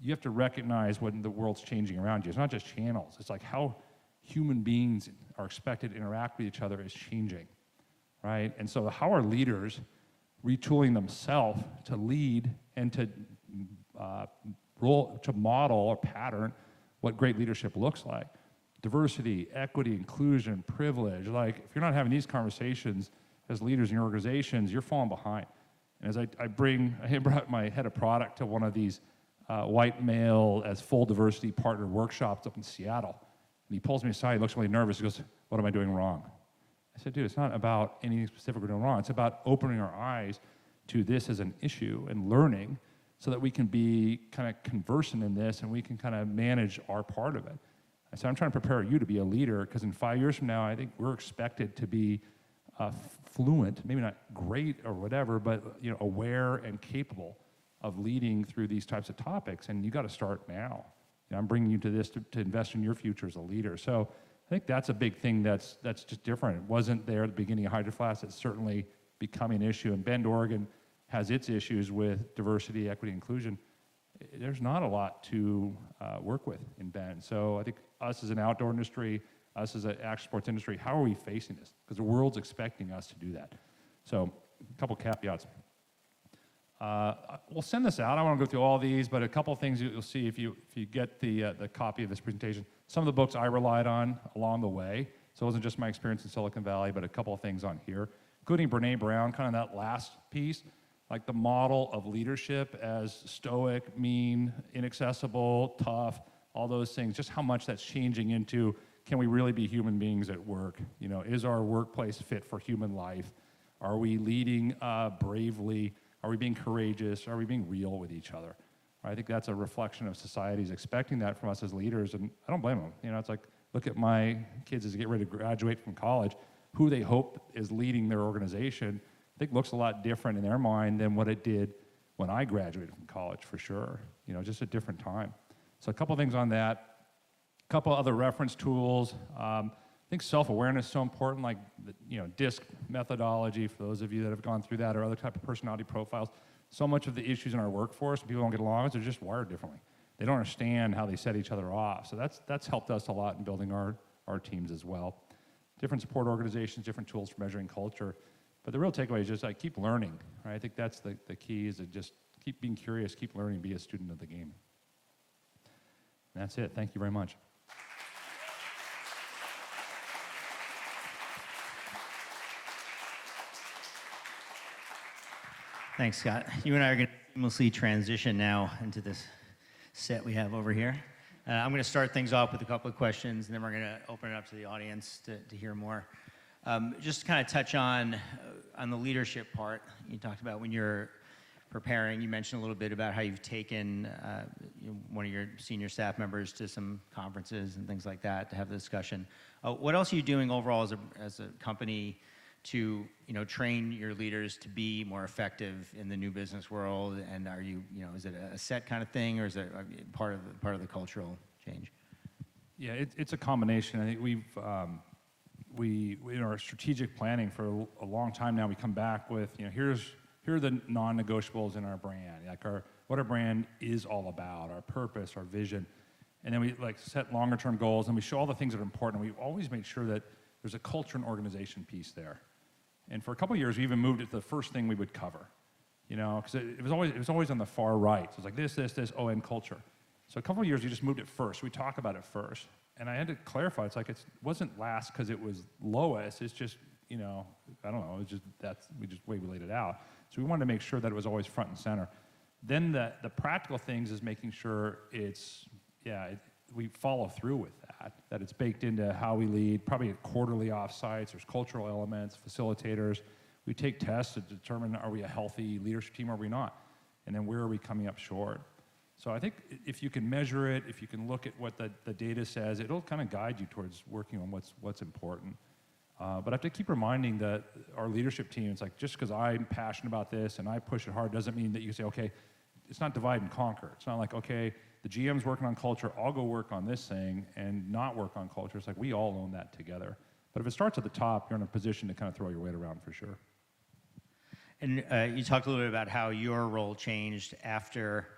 you have to recognize when the world's changing around you. It's not just channels. It's like how human beings are expected to interact with each other is changing, right? And so how are leaders retooling themselves to lead and to model or pattern what great leadership looks like? Diversity, equity, inclusion, privilege. Like if you're not having these conversations as leaders in your organizations, you're falling behind. And as I brought my head of product to one of these white male as full diversity partner workshops up in Seattle. And he pulls me aside, he looks really nervous, he goes, what am I doing wrong? I said, dude, it's not about anything specific we're doing wrong. It's about opening our eyes to this as an issue and learning so that we can be kind of conversant in this and we can kind of manage our part of it. I said, I'm trying to prepare you to be a leader because in 5 years from now, I think we're expected to be fluent, maybe not great or whatever, but aware and capable of leading through these types of topics. And you got to start now. I'm bringing you to this to invest in your future as a leader. So I think that's a big thing that's just different. It wasn't there at the beginning of Hydro Flask. It's certainly becoming an issue. And Bend, Oregon has its issues with diversity, equity, inclusion. There's not a lot to work with in Bend. So I think us as an outdoor industry, us as an action sports industry, how are we facing this? Because the world's expecting us to do that. So a couple caveats. We'll send this out. I won't go through all these, but a couple of things you'll see if you get the copy of this presentation. Some of the books I relied on along the way. So it wasn't just my experience in Silicon Valley, but a couple of things on here, including Brene Brown, kind of that last piece, like the model of leadership as stoic, mean, inaccessible, tough, all those things, just how much that's changing into, can we really be human beings at work? Is our workplace fit for human life? Are we leading bravely? Are we being courageous? Are we being real with each other? I think that's a reflection of society's expecting that from us as leaders, and I don't blame them. It's like, look at my kids as they get ready to graduate from college, who they hope is leading their organization, I think looks a lot different in their mind than what it did when I graduated from college, for sure. Just a different time. So a couple things on that. A couple other reference tools. I think self-awareness is so important, like DISC methodology, for those of you that have gone through that, or other type of personality profiles. So much of the issues in our workforce, people don't get along, they're just wired differently. They don't understand how they set each other off. So that's helped us a lot in building our teams as well. Different support organizations, different tools for measuring culture. But the real takeaway is just keep learning, right? I think that's the key, is to just keep being curious, keep learning, be a student of the game. And that's it. Thank you very much. Thanks, Scott. You and I are going to seamlessly transition now into this set we have over here. I'm going to start things off with a couple of questions, and then we're going to open it up to the audience to hear more. Just to kind of touch on the leadership part. You talked about when you're preparing. You mentioned a little bit about how you've taken one of your senior staff members to some conferences and things like that to have the discussion. What else are you doing overall as a company to train your leaders to be more effective in the new business world? And are you is it a set kind of thing, or is it part of the cultural change? Yeah, it's a combination. I think we in our strategic planning for a long time now, we come back with here are the non-negotiables in our brand, like what our brand is all about, our purpose, our vision, and then we set longer term goals, and we show all the things that are important. We always make sure that there's a culture and organization piece there. And for a couple of years, we even moved it to the first thing we would cover, because it was always on the far right. So it was like this, and culture. So a couple of years, we just moved it first. We talk about it first. And I had to clarify, it wasn't last because it was lowest. It's just, I don't know, we just way we laid it out. So we wanted to make sure that it was always front and center. Then the practical things is making sure we follow through with that it's baked into how we lead, probably at quarterly offsites. There's cultural elements, facilitators. We take tests to determine, are we a healthy leadership team or are we not? And then where are we coming up short? So I think if you can measure it, if you can look at what the data says, it'll kind of guide you towards working on what's important. But I have to keep reminding that our leadership team, it's like, just because I'm passionate about this and I push it hard doesn't mean that you say, okay, it's not divide and conquer. It's not like, okay, the GM's working on culture, I'll go work on this thing and not work on culture. It's like we all own that together. But if it starts at the top, you're in a position to kind of throw your weight around for sure. And you talked a little bit about how your role changed after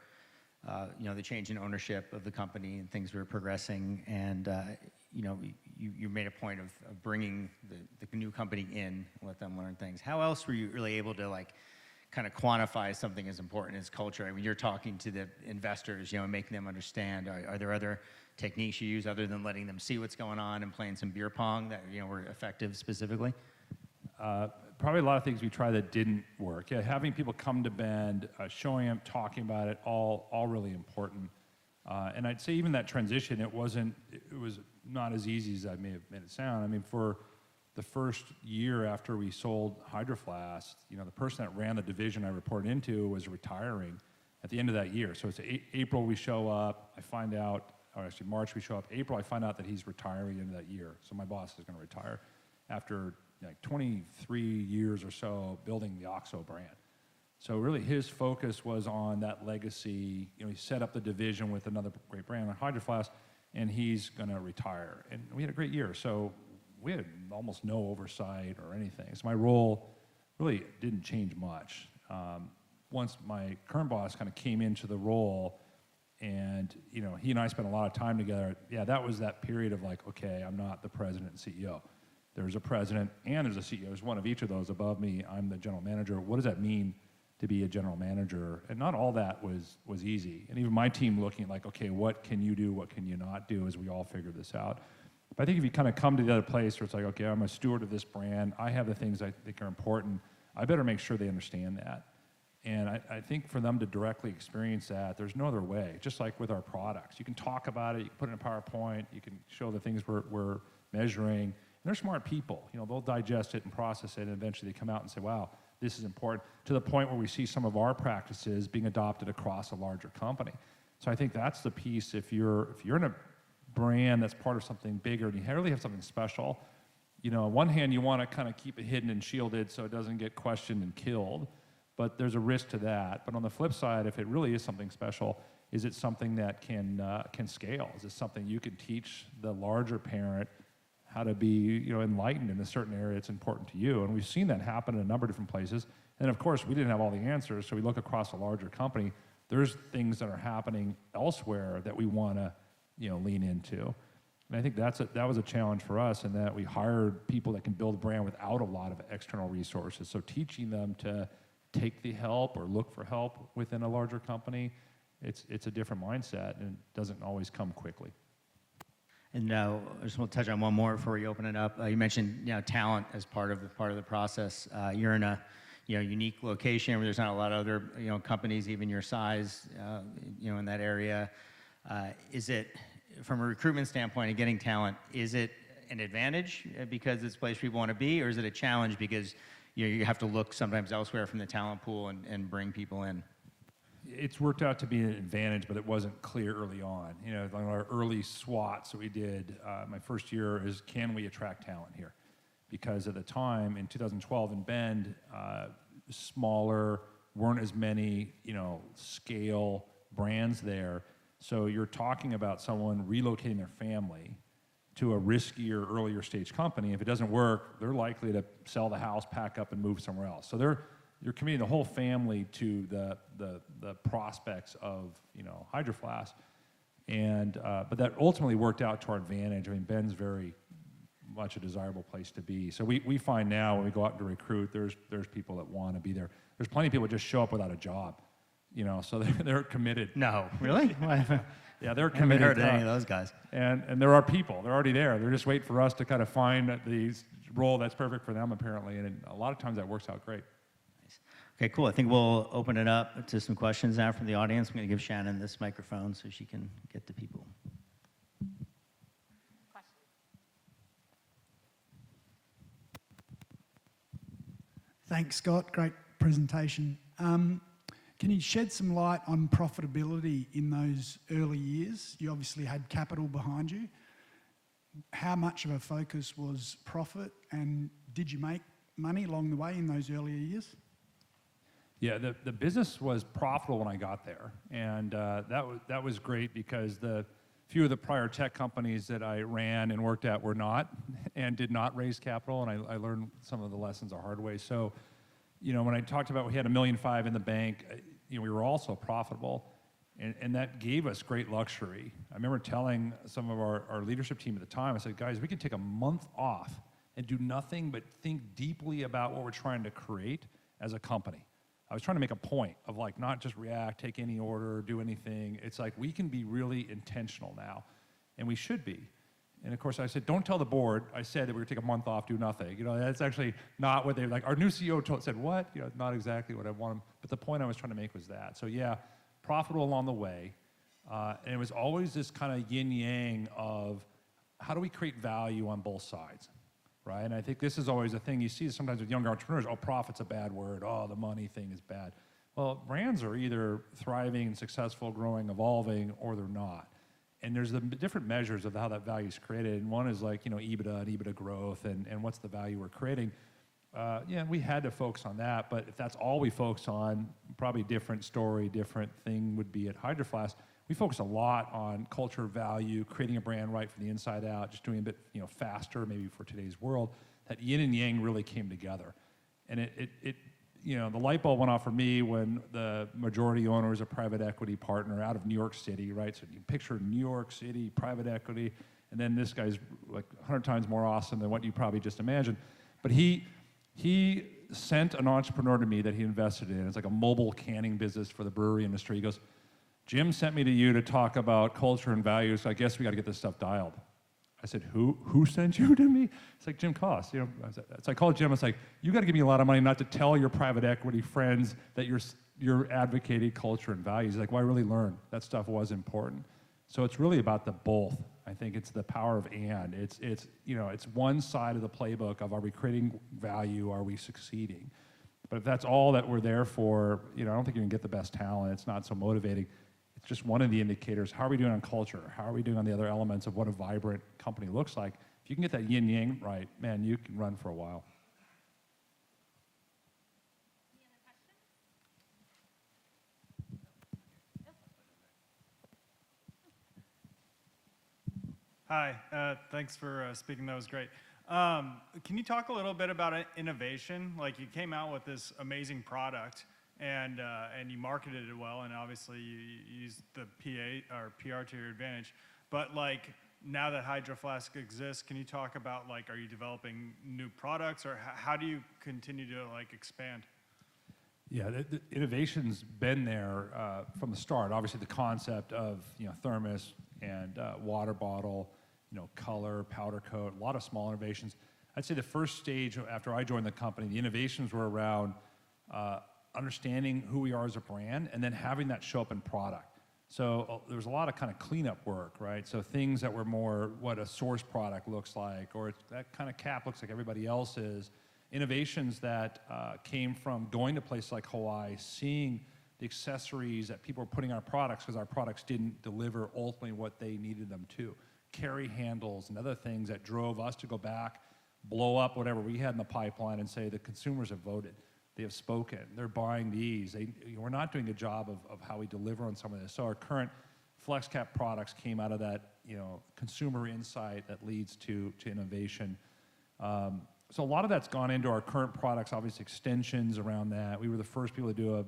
the change in ownership of the company and things were progressing, and you made a point of bringing the new company in, let them learn things. How else were you really able to kind of quantify something as important as culture? I mean, you're talking to the investors, making them understand. Are there other techniques you use other than letting them see what's going on and playing some beer pong that were effective specifically? Probably a lot of things we tried that didn't work. Yeah, having people come to Bend, showing them, talking about it, all really important. And I'd say even that transition, it was not as easy as I may have made it sound. I mean, for the first year after we sold Hydro Flask, the person that ran the division I reported into was retiring at the end of that year. So it's April we show up, I find out, or actually March we show up, April I find out that he's retiring at the end of that year. So my boss is going to retire after 23 years or so building the OXO brand. So really his focus was on that legacy. He set up the division with another great brand, Hydro Flask, and he's going to retire. And we had a great year. So we had almost no oversight or anything. So my role really didn't change much. Once my current boss kind of came into the role, and he and I spent a lot of time together, that was that period of okay, I'm not the president and CEO. There's a president and there's a CEO. There's one of each of those above me. I'm the general manager. What does that mean to be a general manager? And not all that was easy. And even my team looking at okay, what can you do? What can you not do as we all figure this out? But I think if you kind of come to the other place where it's okay, I'm a steward of this brand. I have the things I think are important. I better make sure they understand that. And I think for them to directly experience that, there's no other way. Just like with our products. You can talk about it. You can put it in a PowerPoint. You can show the things we're measuring. They're smart people. They'll digest it and process it, and eventually they come out and say, wow, this is important, to the point where we see some of our practices being adopted across a larger company. So I think that's the piece. If you're in a brand that's part of something bigger and you really have something special, on one hand, you want to kind of keep it hidden and shielded so it doesn't get questioned and killed, but there's a risk to that. But on the flip side, if it really is something special, is it something that can scale? Is it something you can teach the larger parent how to be enlightened in a certain area that's important to you? And we've seen that happen in a number of different places. And of course, we didn't have all the answers, so we look across a larger company. There's things that are happening elsewhere that we want to lean into. And I think that was a challenge for us, in that we hired people that can build a brand without a lot of external resources. So teaching them to take the help or look for help within a larger company, it's a different mindset, and it doesn't always come quickly. And I just want to touch on one more before we open it up. You mentioned talent as part of the process. You're in a unique location where there's not a lot of other companies even your size in that area. Is it, from a recruitment standpoint and getting talent, is it an advantage because it's a place people want to be, or is it a challenge because you have to look sometimes elsewhere from the talent pool and bring people in? It's worked out to be an advantage, but it wasn't clear early on. You know, like our early SWOTs that we did, my first year is, can we attract talent here? Because at the time, in 2012 in Bend, smaller, weren't as many, you know, scale brands there. So you're talking about someone relocating their family to a riskier, earlier stage company. If it doesn't work, they're likely to sell the house, pack up, and move somewhere else. So you're committing the whole family to the prospects of, you know, Hydro Flask, and but that ultimately worked out to our advantage. I mean, Ben's very much a desirable place to be. So we find now when we go out to recruit, there's people that want to be there. There's plenty of people that just show up without a job, you know, so they're committed. No, really? Yeah, they're I haven't committed. heard of any of those guys. And there are people. They're already there. They're just waiting for us to kind of find the role that's perfect for them, apparently. And a lot of times that works out great. Nice. Okay, cool. I think we'll open it up to some questions now from the audience. I'm going to give Shannon this microphone so she can get to people. Thanks, Scott. Great presentation. Can you shed some light on profitability in those early years? You obviously had capital behind you. How much of a focus was profit, and did you make money along the way in those earlier years? Yeah, the business was profitable when I got there, and that was great because the few of the prior tech companies that I ran and worked at were not, and did not raise capital, and I learned some of the lessons the hard way. So, you know, when I talked about we had $1.5 million in the bank, you know, we were also profitable, and that gave us great luxury. I remember telling some of our leadership team at the time, I said, guys, we can take a month off and do nothing but think deeply about what we're trying to create as a company. I was trying to make a point of like not just react, take any order, do anything. It's like we can be really intentional now, and we should be. And of course I said, don't tell the board. I said that we were gonna take a month off, do nothing. You know, that's actually not what they, like our new CEO said, what? You know, not exactly what I wanted, but the point I was trying to make was that. So yeah, profitable along the way. And it was always this kind of yin yang of how do we create value on both sides? Right? And I think this is always a thing you see sometimes with younger entrepreneurs. Oh, profit's a bad word. Oh, the money thing is bad. Well, brands are either thriving, successful, growing, evolving, or they're not. And there's the different measures of how that value is created. And one is like, you know, EBITDA and EBITDA growth and what's the value we're creating. Yeah, we had to focus on that. But if that's all we focus on, probably different story, different thing would be at Hydro Flask. We focus a lot on culture, value, creating a brand right from the inside out, just doing a bit, you know, faster maybe for today's world. That yin and yang really came together. And it you know, the light bulb went off for me when the majority owner is a private equity partner out of New York City, right? So you picture New York City, private equity, and then this guy's like 100 times more awesome than what you probably just imagined. But he sent an entrepreneur to me that he invested in. It's like a mobile canning business for the brewery industry. He goes, Jim sent me to you to talk about culture and values, so I guess we got to get this stuff dialed. I said, who sent you to me? It's like Jim Cost. You know, so I called Jim. I was like, you got to give me a lot of money not to tell your private equity friends that you're advocating culture and values. He's like, well, I really learned that stuff was important. So it's really about the both. I think it's the power of and. It's you know, it's one side of the playbook of are we creating value? Are we succeeding? But if that's all that we're there for, you know, I don't think you can get the best talent. It's not so motivating. It's just one of the indicators. How are we doing on culture? How are we doing on the other elements of what a vibrant company looks like? If you can get that yin yang right, man, you can run for a while. Any other questions? Hi, thanks for speaking. That was great. Can you talk a little bit about innovation? Like you came out with this amazing product, and you marketed it well, and obviously you used the PA or PR to your advantage. But like now that Hydro Flask exists, can you talk about like, are you developing new products, or how do you continue to like expand? Yeah, the innovation's been there from the start. Obviously, the concept of, you know, thermos and water bottle, you know, color, powder coat, a lot of small innovations. I'd say the first stage after I joined the company, the innovations were around understanding who we are as a brand and then having that show up in product. So there was a lot of kind of cleanup work, right? So things that were more what a source product looks like, or that kind of cap looks like everybody else's. innovations that came from going to places like Hawaii, seeing the accessories that people were putting on our products because our products didn't deliver ultimately what they needed them to. Carry handles and other things that drove us to go back, blow up whatever we had in the pipeline and say the consumers have voted. They have spoken. They're buying these. We're not doing a job of how we deliver on some of this. So our current FlexCap products came out of that, consumer insight that leads to innovation. So a lot of that's gone into our current products, obviously extensions around that. We were the first people to do a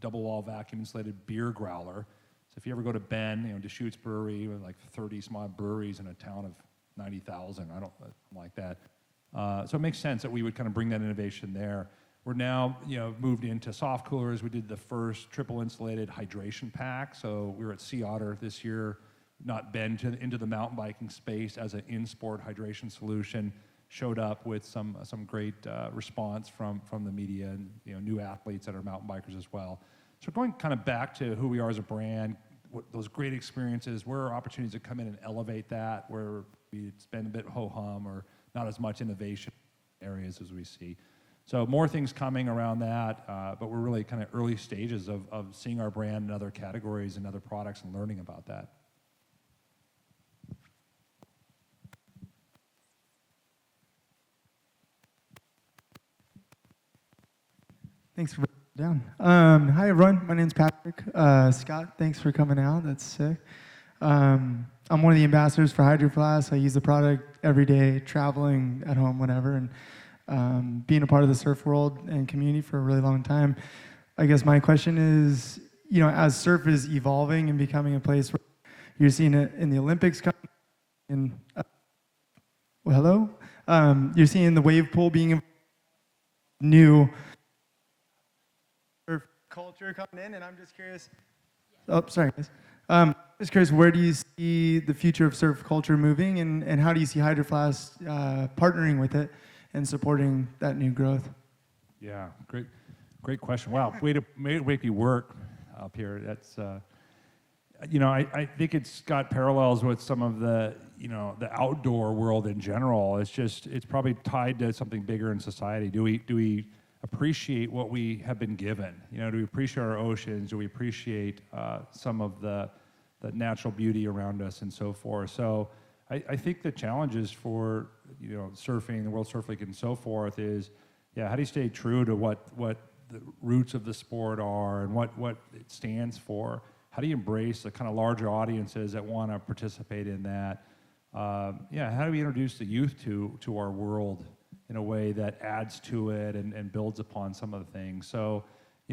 double wall vacuum insulated beer growler. So if you ever go to Ben, Deschutes Brewery, with like 30 some odd breweries in a town of 90,000, like that. So it makes sense that we would kind of bring that innovation there. We're now, moved into soft coolers. We did the first triple insulated hydration pack. So we were at Sea Otter this year, not been into the mountain biking space as an in-sport hydration solution. Showed up with some great response from the media and new athletes that are mountain bikers as well. So going kind of back to who we are as a brand, those great experiences, where are opportunities to come in and elevate that, where it's been a bit ho-hum or not as much innovation areas as we see. So more things coming around that, but we're really kind of early stages of seeing our brand in other categories and other products and learning about that. Thanks for down. Hi everyone, my name's Patrick. Scott, thanks for coming out. That's sick. I'm one of the ambassadors for Hydro Flask. I use the product every day, traveling at home, whatever, and being a part of the surf world and community for a really long time. I guess my question is, as surf is evolving and becoming a place where you're seeing it in the Olympics coming in, well, hello? You're seeing the wave pool being new surf culture coming in, and I'm just curious. Oh, sorry, guys. Just curious, where do you see the future of surf culture moving, and how do you see Hydro Flask partnering with it and supporting that new growth? Yeah, great question. Wow, way to make me work up here. That's, I think it's got parallels with some of the, the outdoor world in general. It's probably tied to something bigger in society. Do we appreciate what we have been given? Do we appreciate our oceans? Do we appreciate some of the natural beauty around us and so forth? So I think the challenges for surfing, the World Surf League and so forth is, how do you stay true to what the roots of the sport are and what it stands for? How do you embrace the kind of larger audiences that want to participate in that? How do we introduce the youth to our world in a way that adds to it and builds upon some of the things? So,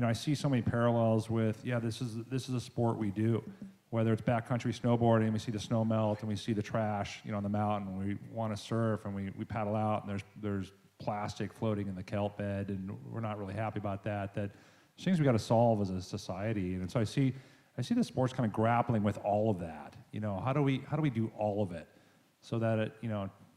I see so many parallels with, this is a sport we do. Whether it's backcountry snowboarding, we see the snow melt and we see the trash, on the mountain. We want to surf and we paddle out and there's plastic floating in the kelp bed and we're not really happy about that. That things we got to solve as a society. And so I see the sports kind of grappling with all of that. How do we do all of it so that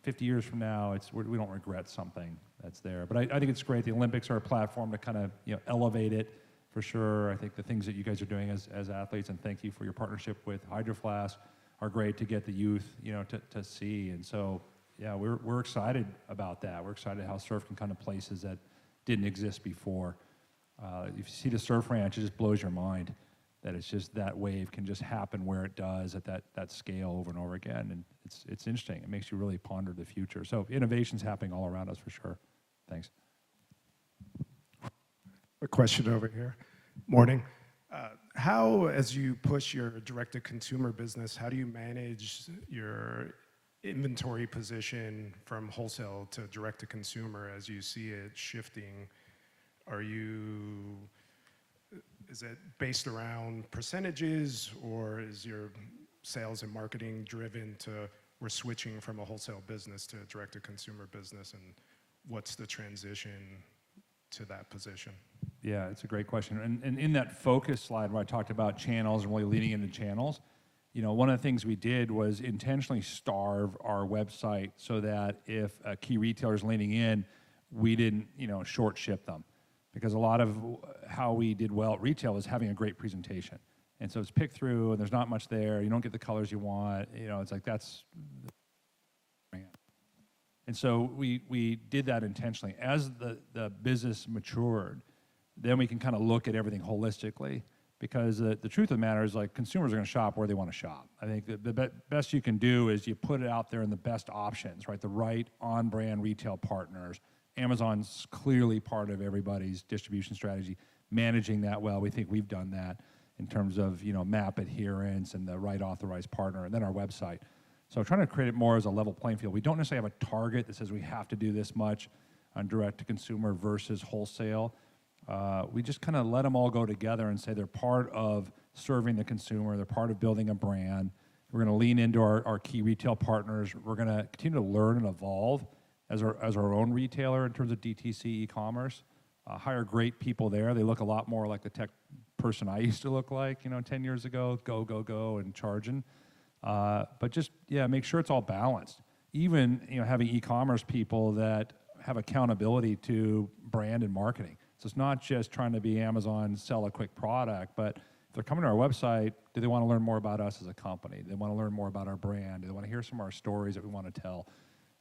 50 years from now we don't regret something that's there. But I think it's great. The Olympics are a platform to kind of elevate it. For sure, I think the things that you guys are doing as athletes, and thank you for your partnership with Hydro Flask, are great to get the youth, to see. And so, we're excited about that. We're excited how surf can come to places that didn't exist before. If you see the surf ranch, it just blows your mind that it's just that wave can just happen where it does at that scale over and over again. And it's interesting. It makes you really ponder the future. So innovation's happening all around us for sure. Thanks. A question over here. Morning. How, as you push your direct-to-consumer business, how do you manage your inventory position from wholesale to direct-to-consumer as you see it shifting? Is it based around percentages, or is your sales and marketing driven to we're switching from a wholesale business to a direct-to-consumer business, and what's the transition to that position? Yeah, it's a great question. And in that focus slide where I talked about channels and really leaning into channels, one of the things we did was intentionally starve our website so that if a key retailer is leaning in, we didn't, short ship them. Because a lot of how we did well at retail is having a great presentation. And so it's picked through and there's not much there. You don't get the colors you want. It's like that's And so we did that intentionally. As the business matured, then we can kind of look at everything holistically, because the truth of the matter is, like, consumers are going to shop where they want to shop. I think the best you can do is you put it out there in the best options, right? The right on-brand retail partners. Amazon's clearly part of everybody's distribution strategy. Managing that well, we think we've done that in terms of, you know, map adherence and the right authorized partner, and then our website. So trying to create it more as a level playing field. We don't necessarily have a target that says we have to do this much on direct to consumer versus wholesale. We just kind of let them all go together and say they're part of serving the consumer, they're part of building a brand. We're going to lean into our key retail partners. We're going to continue to learn and evolve as our own retailer in terms of DTC e-commerce. Hire great people there. They look a lot more like the tech person I used to look like, you know, 10 years ago, go, and charging. But just, yeah, make sure it's all balanced. Even, you know, having e-commerce people that have accountability to brand and marketing. So it's not just trying to be Amazon, sell a quick product, but if they're coming to our website, do they want to learn more about us as a company? Do they want to learn more about our brand? Do they want to hear some of our stories that we want to tell?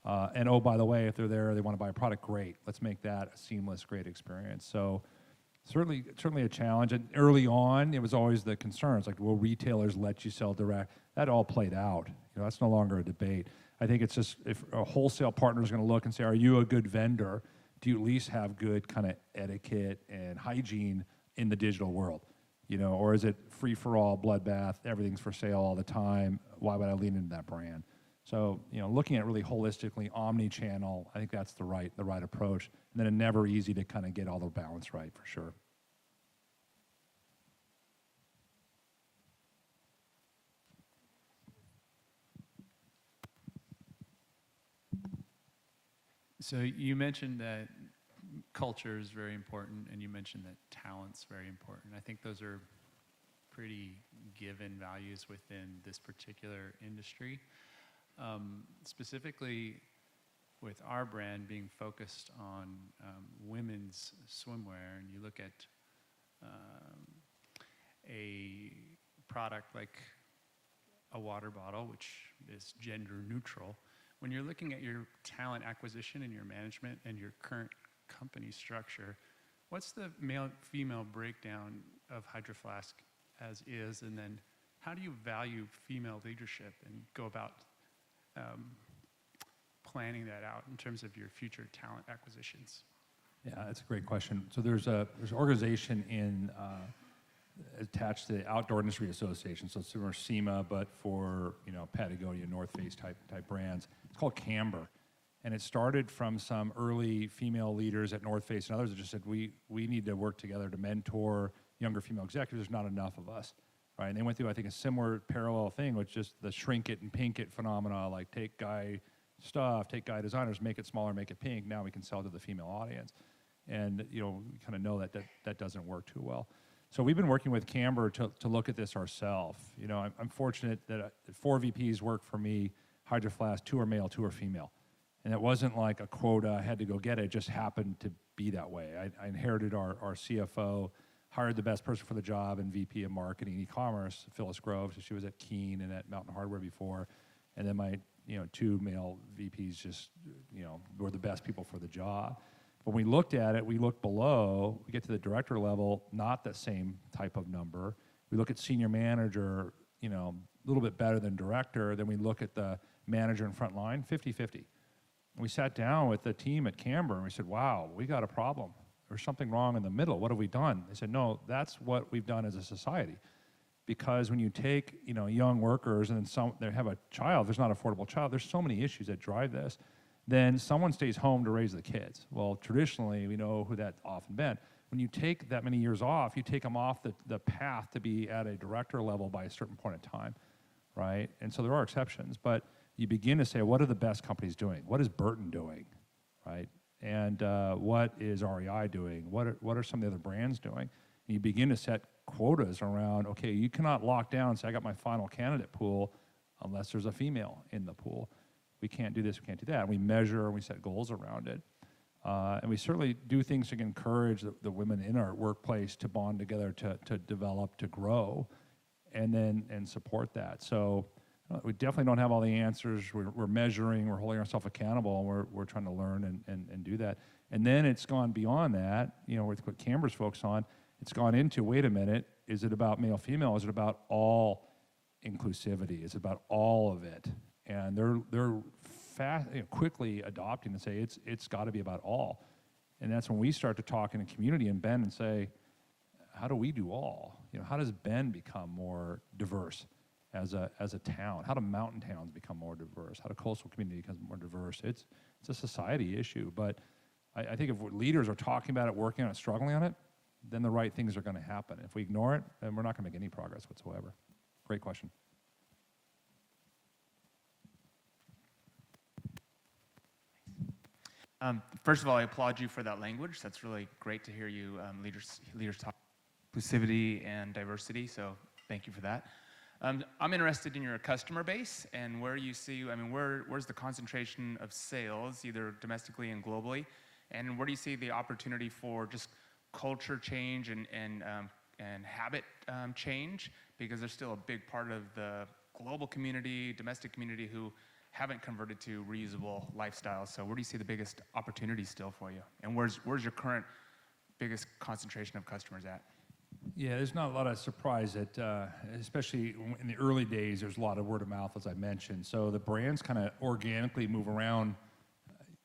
And oh, by the way, if they're there, they want to buy a product, great. Let's make that a seamless, great experience. So certainly a challenge. And early on, it was always the concerns, like, will retailers let you sell direct? That all played out. You know, that's no longer a debate. I think it's just, if a wholesale partner is going to look and say, are you a good vendor? Do you at least have good kind of etiquette and hygiene in the digital world? You know, or is it free-for-all, bloodbath, everything's for sale all the time? Why would I lean into that brand? So, you know, looking at really holistically, omni-channel, I think that's the right approach. And then it's never easy to kind of get all the balance right, for sure. So you mentioned that culture is very important, and you mentioned that talent's very important. I think those are pretty given values within this particular industry. Specifically with our brand being focused on women's swimwear, and you look at a product like a water bottle, which is gender neutral, when you're looking at your talent acquisition and your management and your current company structure, what's the male-female breakdown of Hydro Flask as is, and then how do you value female leadership and go about planning that out in terms of your future talent acquisitions? Yeah, that's a great question. So there's an organization attached to the Outdoor Industry Association, so similar SIMA, but for, you know, Patagonia, North Face type brands. It's called Campbell, and it started from some early female leaders at North Face and others that just said we need to work together to mentor younger female executives. There's not enough of us, right? And they went through, I think, a similar parallel thing with just the shrink it and pink it phenomena, like take guy stuff, take guy designers, make it smaller, make it pink. Now we can sell to the female audience, and, you know, we kind of know that doesn't work too well. So we've been working with Campbell to look at this ourselves. You know, I'm fortunate that 4 VPs work for me, Hydro Flask, 2 are male, 2 are female. And it wasn't like a quota, I had to go get it just happened to be that way. I inherited our CFO, hired the best person for the job and VP of marketing e-commerce, Phyllis Grove, so she was at Keen and at Mountain Hardware before. And then my, you know, 2 male VPs just, you know, were the best people for the job. When we looked at it, we looked below, we get to the director level, not the same type of number. We look at senior manager, you know, a little bit better than director. Then we look at the manager and front line, 50-50. We sat down with the team at Campbell and we said, wow, we got a problem. There's something wrong in the middle. What have we done? They said, no, that's what we've done as a society. Because when you take, you know, young workers and then they have a child, there's not an affordable child, there's so many issues that drive this. Then someone stays home to raise the kids. Well, traditionally, we know who that's often been. When you take that many years off, you take them off the path to be at a director level by a certain point in time, right? And so there are exceptions, but you begin to say, what are the best companies doing? What is Burton doing, right? And what is REI doing? What are some of the other brands doing? And you begin to set quotas around, okay, you cannot lock down and say, I got my final candidate pool unless there's a female in the pool. We can't do this, we can't do that. And we measure and we set goals around it. And we certainly do things to encourage the women in our workplace to bond together, to develop, to grow, and support that. So we definitely don't have all the answers. We're measuring, we're holding ourselves accountable, and we're trying to learn and do that. And then it's gone beyond that, you know, with what Canber's focused on, it's gone into, wait a minute, is it about male, female? Is it about all inclusivity? Is it about all of it? And they're fast, you know, quickly adopting and say it's got to be about all. And that's when we start to talk in a community and bend and say, how do we do all? You know, how does Bend become more diverse as a town? How do mountain towns become more diverse? How do coastal community become more diverse? It's a society issue, but I think if leaders are talking about it, working on it, struggling on it, then the right things are going to happen. If we ignore it, then we're not going to make any progress whatsoever. Great question. First of all, I applaud you for that language. That's really great to hear you leaders talk inclusivity and diversity. So thank you for that. I'm interested in your customer base and where you see. I mean, where's the concentration of sales, either domestically and globally, and where do you see the opportunity for just culture change and habit change? Because there's still a big part of the global community, domestic community who haven't converted to reusable lifestyles. So where do you see the biggest opportunity still for you? And where's your current biggest concentration of customers at? Yeah, there's not a lot of surprise that, especially in the early days, there's a lot of word of mouth, as I mentioned. So the brands kind of organically move around,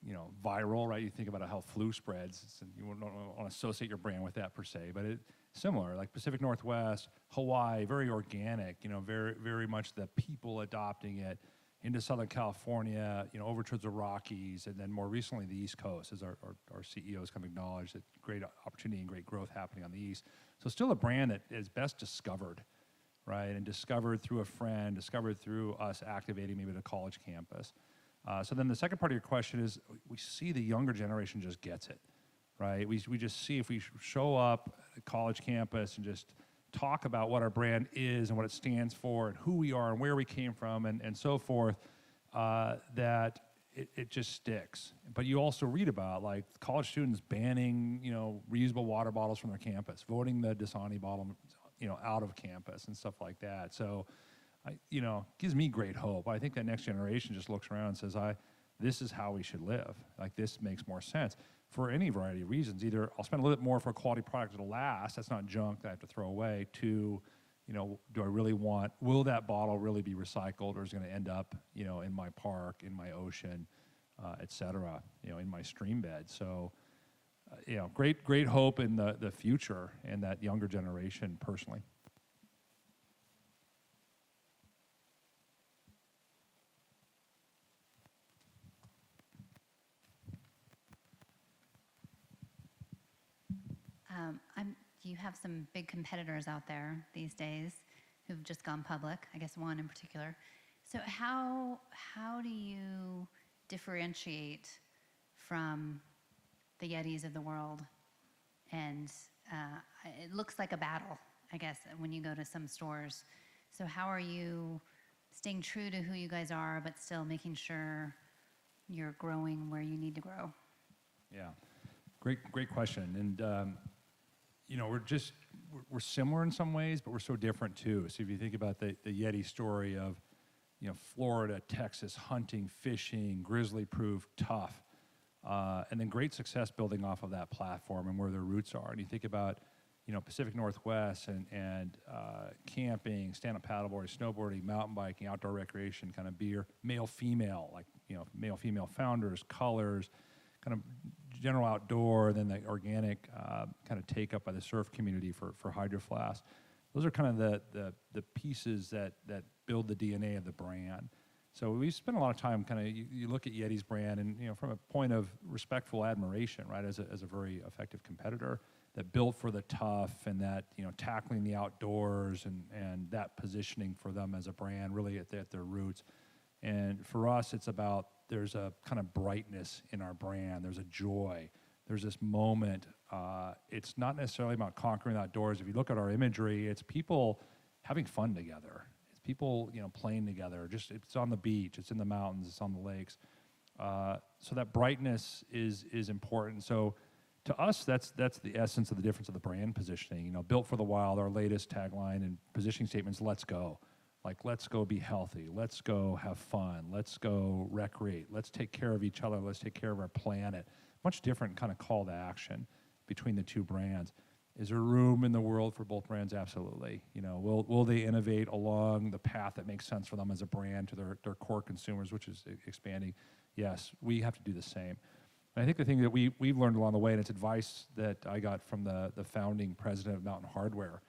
you know, viral, right? You think about how flu spreads. You don't want to associate your brand with that per se, but it's similar, like Pacific Northwest, Hawaii, very organic, you know, very, very much the people adopting it into Southern California, you know, over towards the Rockies, and then more recently the East Coast, as our CEOs come acknowledge that great opportunity and great growth happening on the East. So still a brand that is best discovered, right? And discovered through a friend, discovered through us activating maybe at a college campus. So then the second part of your question is, we see the younger generation just gets it, right? We just see if we show up at a college campus and just talk about what our brand is and what it stands for and who we are and where we came from and so forth, that it just sticks. But you also read about, like, college students banning, you know, reusable water bottles from their campus, voting the Dasani bottle, you know, out of campus and stuff like that. So, you know, gives me great hope. I think that next generation just looks around and says, this is how we should live. Like, this makes more sense for any variety of reasons. Either I'll spend a little bit more for a quality product that'll last, that's not junk that I have to throw away, to, you know, do I really want, will that bottle really be recycled, or is it going to end up, you know, in my park, in my ocean, et cetera, you know, in my stream bed. So, you know, great hope in the future and that younger generation personally. You have some big competitors out there these days who've just gone public, I guess one in particular. So how do you differentiate from the Yetis of the world? And it looks like a battle, I guess, when you go to some stores. So how are you staying true to who you guys are, but still making sure you're growing where you need to grow? Yeah, great question. And you know, we're similar in some ways, but we're so different too. So if you think about the Yeti story of, you know, Florida, Texas, hunting, fishing, grizzly-proof, tough, and then great success building off of that platform and where their roots are. And you think about, you know, Pacific Northwest and camping, stand-up paddleboarding, snowboarding, mountain biking, outdoor recreation, kind of beer, male-female, like, you know, male-female founders, colors, kind of general outdoor, then the organic kind of take up by the surf community for Hydro Flask. Those are kind of the pieces that build the DNA of the brand. So we spend a lot of time kind of, you look at Yeti's brand and, you know, from a point of respectful admiration, right, as a very effective competitor that built for the tough and that, you know, tackling the outdoors and that positioning for them as a brand really at their roots. And for us, it's about, there's a kind of brightness in our brand. There's a joy. There's this moment. It's not necessarily about conquering the outdoors. If you look at our imagery, it's people having fun together. It's people, you know, playing together. Just, it's on the beach. It's in the mountains. It's on the lakes. So that brightness is important. So to us, that's the essence of the difference of the brand positioning. You know, built for the wild. Our latest tagline and positioning statements: "Let's go." Like, let's go be healthy. Let's go have fun. Let's go recreate. Let's take care of each other. Let's take care of our planet. Much different kind of call to action between the two brands. Is there room in the world for both brands? Absolutely. You know, will they innovate along the path that makes sense for them as a brand to their core consumers, which is expanding? Yes, we have to do the same. And I think the thing that we've learned along the way, and it's advice that I got from the founding president of Mountain Hardware.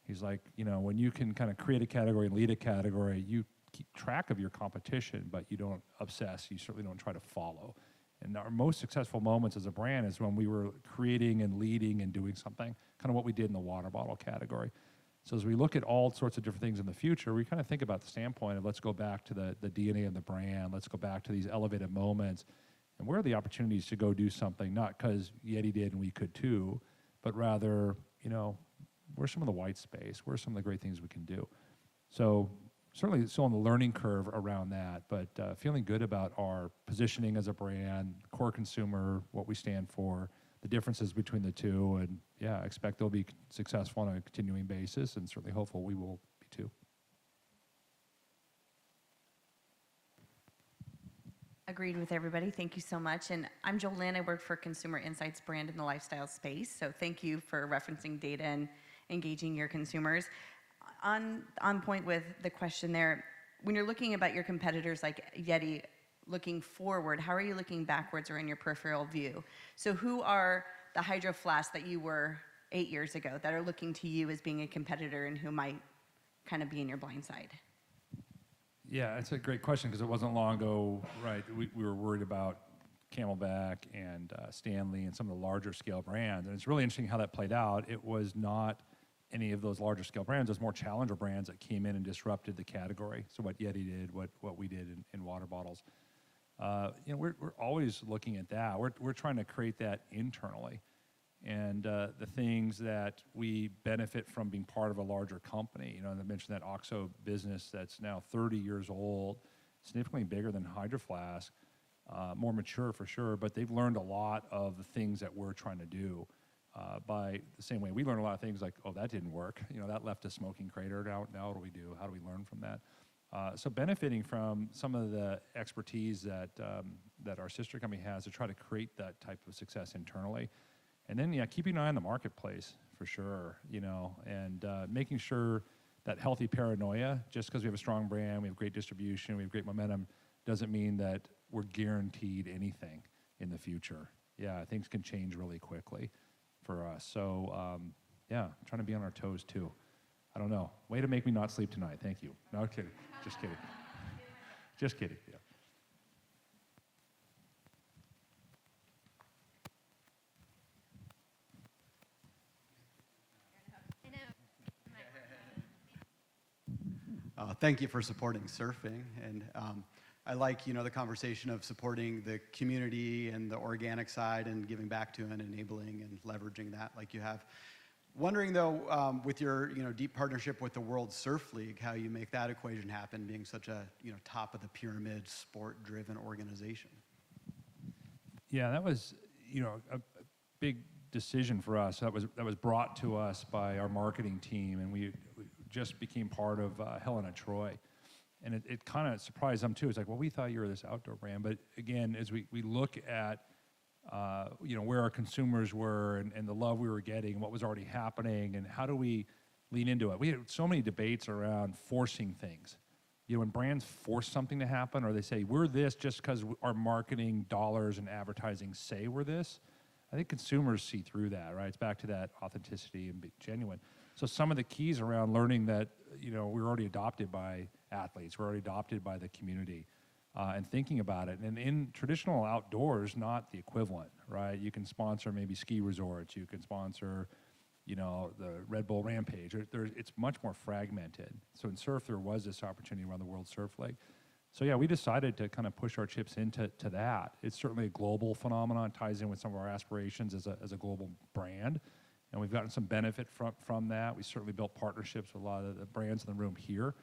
He's like, you know, when you can kind of create a category and lead a category, you keep track of your competition, but you don't obsess. You certainly don't try to follow. And our most successful moments as a brand is when we were creating and leading and doing something, kind of what we did in the water bottle category. So as we look at all sorts of different things in the future, we kind of think about the standpoint of let's go back to the DNA of the brand, let's go back to these elevated moments, and where are the opportunities to go do something, not because Yeti did and we could too, but rather, you know, where's some of the white space, where's some of the great things we can do. So certainly still on the learning curve around that, but feeling good about our positioning as a brand, core consumer, what we stand for, the differences between the two, and yeah, expect they'll be successful on a continuing basis, and certainly hopeful we will be too. Agreed with everybody. Thank you so much. And I'm Jolynn. I work for Consumer Insights brand in the lifestyle space. So thank you for referencing data and engaging your consumers. On point with the question there, when you're looking about your competitors like Yeti, looking forward, how are you looking backwards or in your peripheral view? So who are the Hydro Flask that you were 8 years ago that are looking to you as being a competitor and who might kind of be in your blind side? Yeah, it's a great question because it wasn't long ago, right, we were worried about Camelback and Stanley and some of the larger scale brands. And it's really interesting how that played out. It was not any of those larger scale brands. It was more challenger brands that came in and disrupted the category. So what Yeti did, what we did in water bottles. You know, we're always looking at that. We're trying to create that internally. And the things that we benefit from being part of a larger company, you know, and I mentioned that OXO business that's now 30 years old, significantly bigger than Hydro Flask, more mature for sure, but they've learned a lot of the things that we're trying to do. By the same way we learn a lot of things like, oh, that didn't work. You know, that left a smoking crater. Now what do we do? How do we learn from that? So benefiting from some of the expertise that our sister company has to try to create that type of success internally. And then, yeah, keeping an eye on the marketplace for sure, you know, and making sure that healthy paranoia, just because we have a strong brand, we have great distribution, we have great momentum, doesn't mean that we're guaranteed anything in the future. Yeah, things can change really quickly for us. So, yeah, trying to be on our toes too. I don't know. Way to make me not sleep tonight. Thank you. No kidding. Just kidding. Just kidding. Yeah. Thank you for supporting surfing, and I like, you know, the conversation of supporting the community and the organic side and giving back to and enabling and leveraging that like you have. Wondering though, with your, you know, deep partnership with the World Surf League, how you make that equation happen, being such a, you know, top of the pyramid sport-driven organization. Yeah, that was, you know, a big decision for us. That was brought to us by our marketing team, and we just became part of Helena Troy. And it kind of surprised them too. It's like, well, we thought you were this outdoor brand. But again, as we look at, you know, where our consumers were and the love we were getting and what was already happening and how do we lean into it. We had so many debates around forcing things. You know, when brands force something to happen or they say, we're this just because our marketing dollars and advertising say we're this, I think consumers see through that, right? It's back to that authenticity and being genuine. So some of the keys around learning that, you know, we're already adopted by athletes, we're already adopted by the community, and thinking about it. And in traditional outdoors, not the equivalent, right? You can sponsor maybe ski resorts, you can sponsor, you know, the Red Bull Rampage. It's much more fragmented. So in surf, there was this opportunity around the World Surf League. So yeah, we decided to kind of push our chips into that. It's certainly a global phenomenon, ties in with some of our aspirations as a global brand. And we've gotten some benefit from that. We certainly built partnerships with a lot of the brands in the room here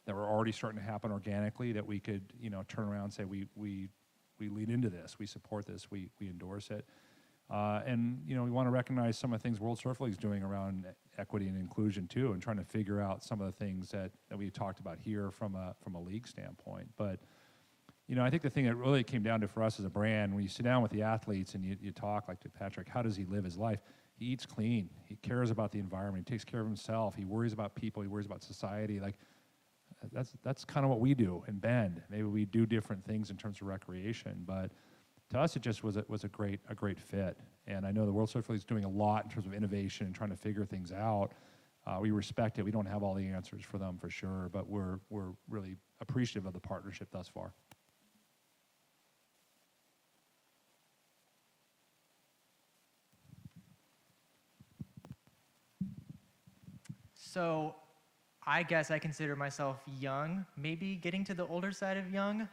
that were already starting to happen organically that we could, you know, turn around and say, we lean into this, we support this, we endorse it. And we want to recognize some of the things World Surf League is doing around equity and inclusion too, and trying to figure out some of the things that we talked about here from a league standpoint. But I think the thing that really came down to for us as a brand, when you sit down with the athletes and you talk like to Patrick, how does he live his life? He eats clean. He cares about the environment. He takes care of himself. He worries about people. He worries about society. Like that's kind of what we do in Bend. Maybe we do different things in terms of recreation, but to us, it just was a great fit. And I know the World Surf League is doing a lot in terms of innovation and trying to figure things out. We respect it. We don't have all the answers for them for sure, but we're really appreciative of the partnership thus far. So I guess I consider myself young, maybe getting to the older side of young.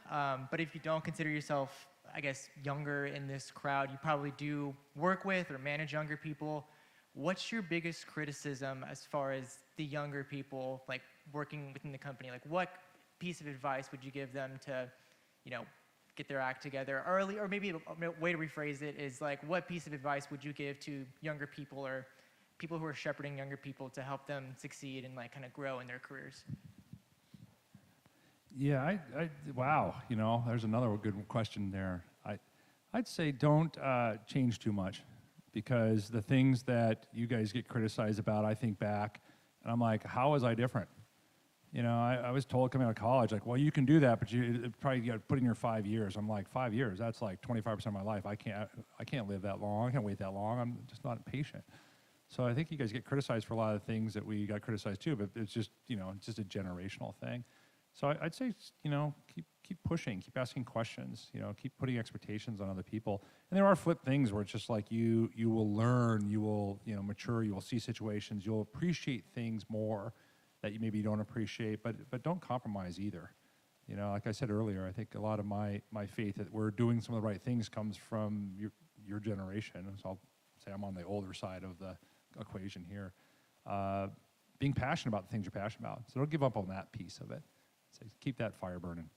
But if you don't consider yourself, I guess, younger in this crowd, you probably do work with or manage younger people. What's your biggest criticism as far as the younger people, like working within the company? Like what piece of advice would you give them to, get their act together early? Or maybe a way to rephrase it is like, what piece of advice would you give to younger people or people who are shepherding younger people to help them succeed and like kind of grow in their careers? Yeah, wow, there's another good question there. I'd say don't change too much, because the things that you guys get criticized about, I think back, and I'm like, how was I different? I was told coming out of college, like, well, you can do that, but you probably got to put in your 5 years. I'm like, 5 years? That's like 25% of my life. I can't live that long. I can't wait that long. I'm just not patient. So I think you guys get criticized for a lot of things that we got criticized too, but it's just, it's just a generational thing. So I'd say, keep pushing, keep asking questions, keep putting expectations on other people. And there are flip things where it's just like you will learn, you will, mature, you will see situations, you'll appreciate things more that you maybe don't appreciate, but don't compromise either. Like I said earlier, I think a lot of my faith that we're doing some of the right things comes from your generation. So I'll say I'm on the older side of the equation here. Being passionate about the things you're passionate about. So don't give up on that piece of it. So keep that fire burning.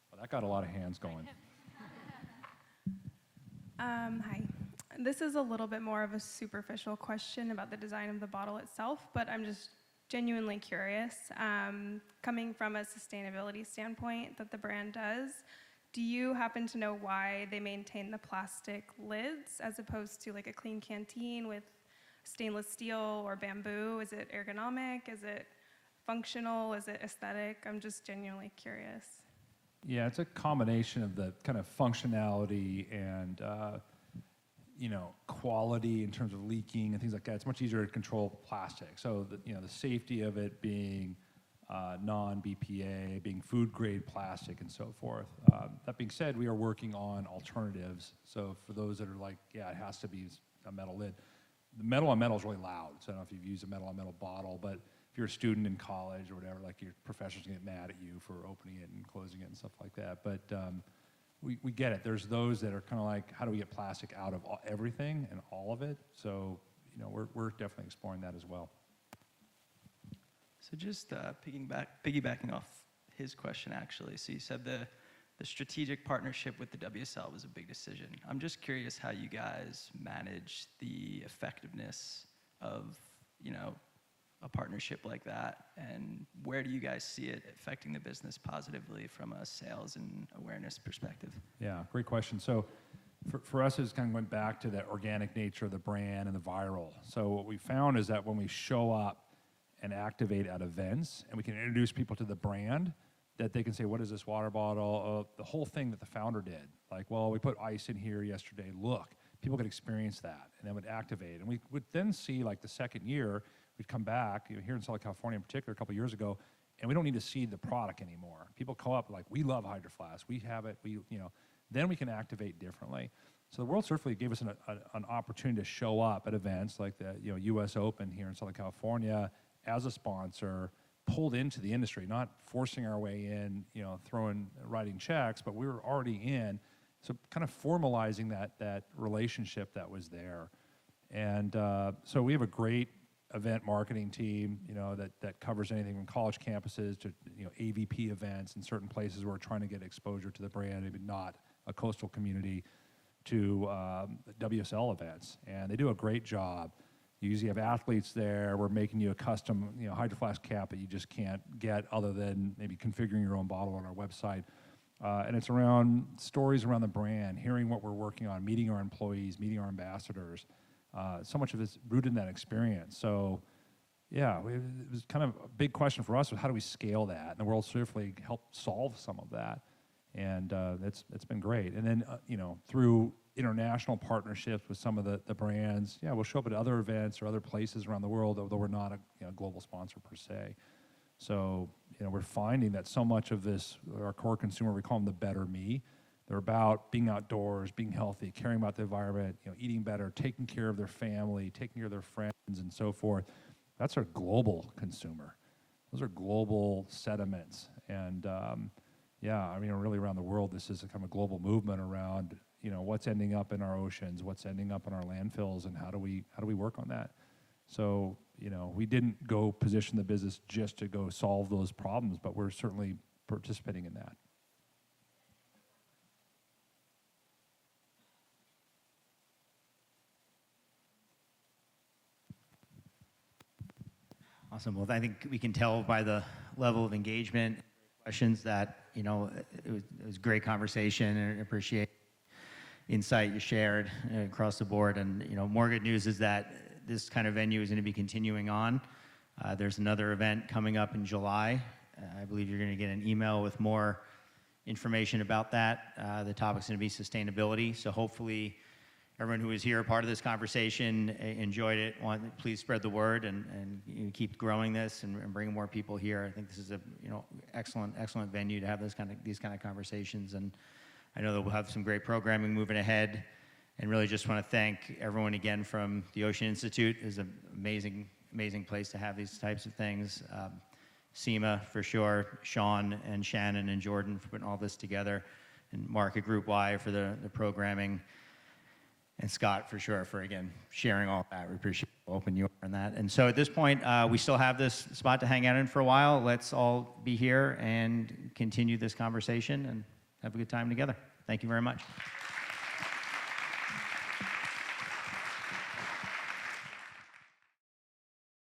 Well, that got a lot of hands going. Hi. This is a little bit more of a superficial question about the design of the bottle itself, but I'm just genuinely curious. Coming from a sustainability standpoint that the brand does, do you happen to know why they maintain the plastic lids as opposed to like a clean canteen with stainless steel or bamboo? Is it ergonomic? Is it functional? Is it aesthetic? I'm just genuinely curious. Yeah, it's a combination of the kind of functionality and quality in terms of leaking and things like that. It's much easier to control plastic. So the safety of it being non-BPA, being food grade plastic and so forth. That being said, we are working on alternatives. So for those that are like, yeah, it has to be a metal lid. The metal on metal is really loud. So I don't know if you've used a metal on metal bottle, but if you're a student in college or whatever, like your professors get mad at you for opening it and closing it and stuff like that. But we get it. There's those that are kind of like, how do we get plastic out of everything and all of it? So we're definitely exploring that as well. So just piggybacking off his question, actually. So you said the strategic partnership with the WSL was a big decision. I'm just curious how you guys manage the effectiveness of, a partnership like that, and where do you guys see it affecting the business positively from a sales and awareness perspective? Yeah, great question. So for us, it's kind of went back to the organic nature of the brand and the viral. So what we found is that when we show up and activate at events, and we can introduce people to the brand, that they can say, what is this water bottle? The whole thing that the founder did. Like, well, we put ice in here yesterday, look. People could experience that, and then would activate. And we would then see, like the second year, we'd come back, here in Southern California in particular, a couple years ago, and we don't need to see the product anymore. People come up like, we love Hydro Flask, we have it, then we can activate differently. So the World Surf League gave us an opportunity to show up at events like the US Open here in Southern California as a sponsor, pulled into the industry, not forcing our way in, writing checks, but we were already in. So kind of formalizing that relationship that was there. And so we have a great event marketing team, that covers anything from college campuses to, AVP events in certain places where we're trying to get exposure to the brand, maybe not a coastal community to WSL events, and they do a great job. You usually have athletes there. We're making you a custom, Hydro Flask cap that you just can't get other than maybe configuring your own bottle on our website. And it's around stories around the brand, hearing what we're working on, meeting our employees, meeting our ambassadors. So much of it's rooted in that experience. So, yeah, it was kind of a big question for us was how do we scale that? And the World Surf League helped solve some of that. And it's been great. And then, through international partnerships with some of the brands, we'll show up at other events or other places around the world, although we're not a global sponsor per se. So, we're finding that so much of this, our core consumer, we call them the better me. They're about being outdoors, being healthy, caring about the environment, eating better, taking care of their family, taking care of their friends, and so forth. That's our global consumer. Those are global sentiments. And, really around the world, this is a kind of a global movement around, what's ending up in our oceans, what's ending up in our landfills, and how do we work on that? So, we didn't go position the business just to go solve those problems, but we're certainly participating in that. Awesome. Well, I think we can tell by the level of engagement, questions that, it was a great conversation, and I appreciate insight you shared across the board. And, more good news is that this kind of venue is going to be continuing on. There's another event coming up in July. I believe you're going to get an email with more information about that. The topic's going to be sustainability. So hopefully everyone who was here, part of this conversation, enjoyed it. Please spread the word and keep growing this and bring more people here. I think this is a excellent venue to have these kind of conversations. And I know that we'll have some great programming moving ahead. And really just want to thank everyone again from the Ocean Institute. It's an amazing place to have these types of things. SIMA for sure, Sean and Shannon and Jordan for putting all this together, and Mark at Group Y for the programming. And Scott, for sure, for, again, sharing all that. We appreciate how open you are on that. And so at this point, we still have this spot to hang out in for a while. Let's all be here and continue this conversation and have a good time together. Thank you very much.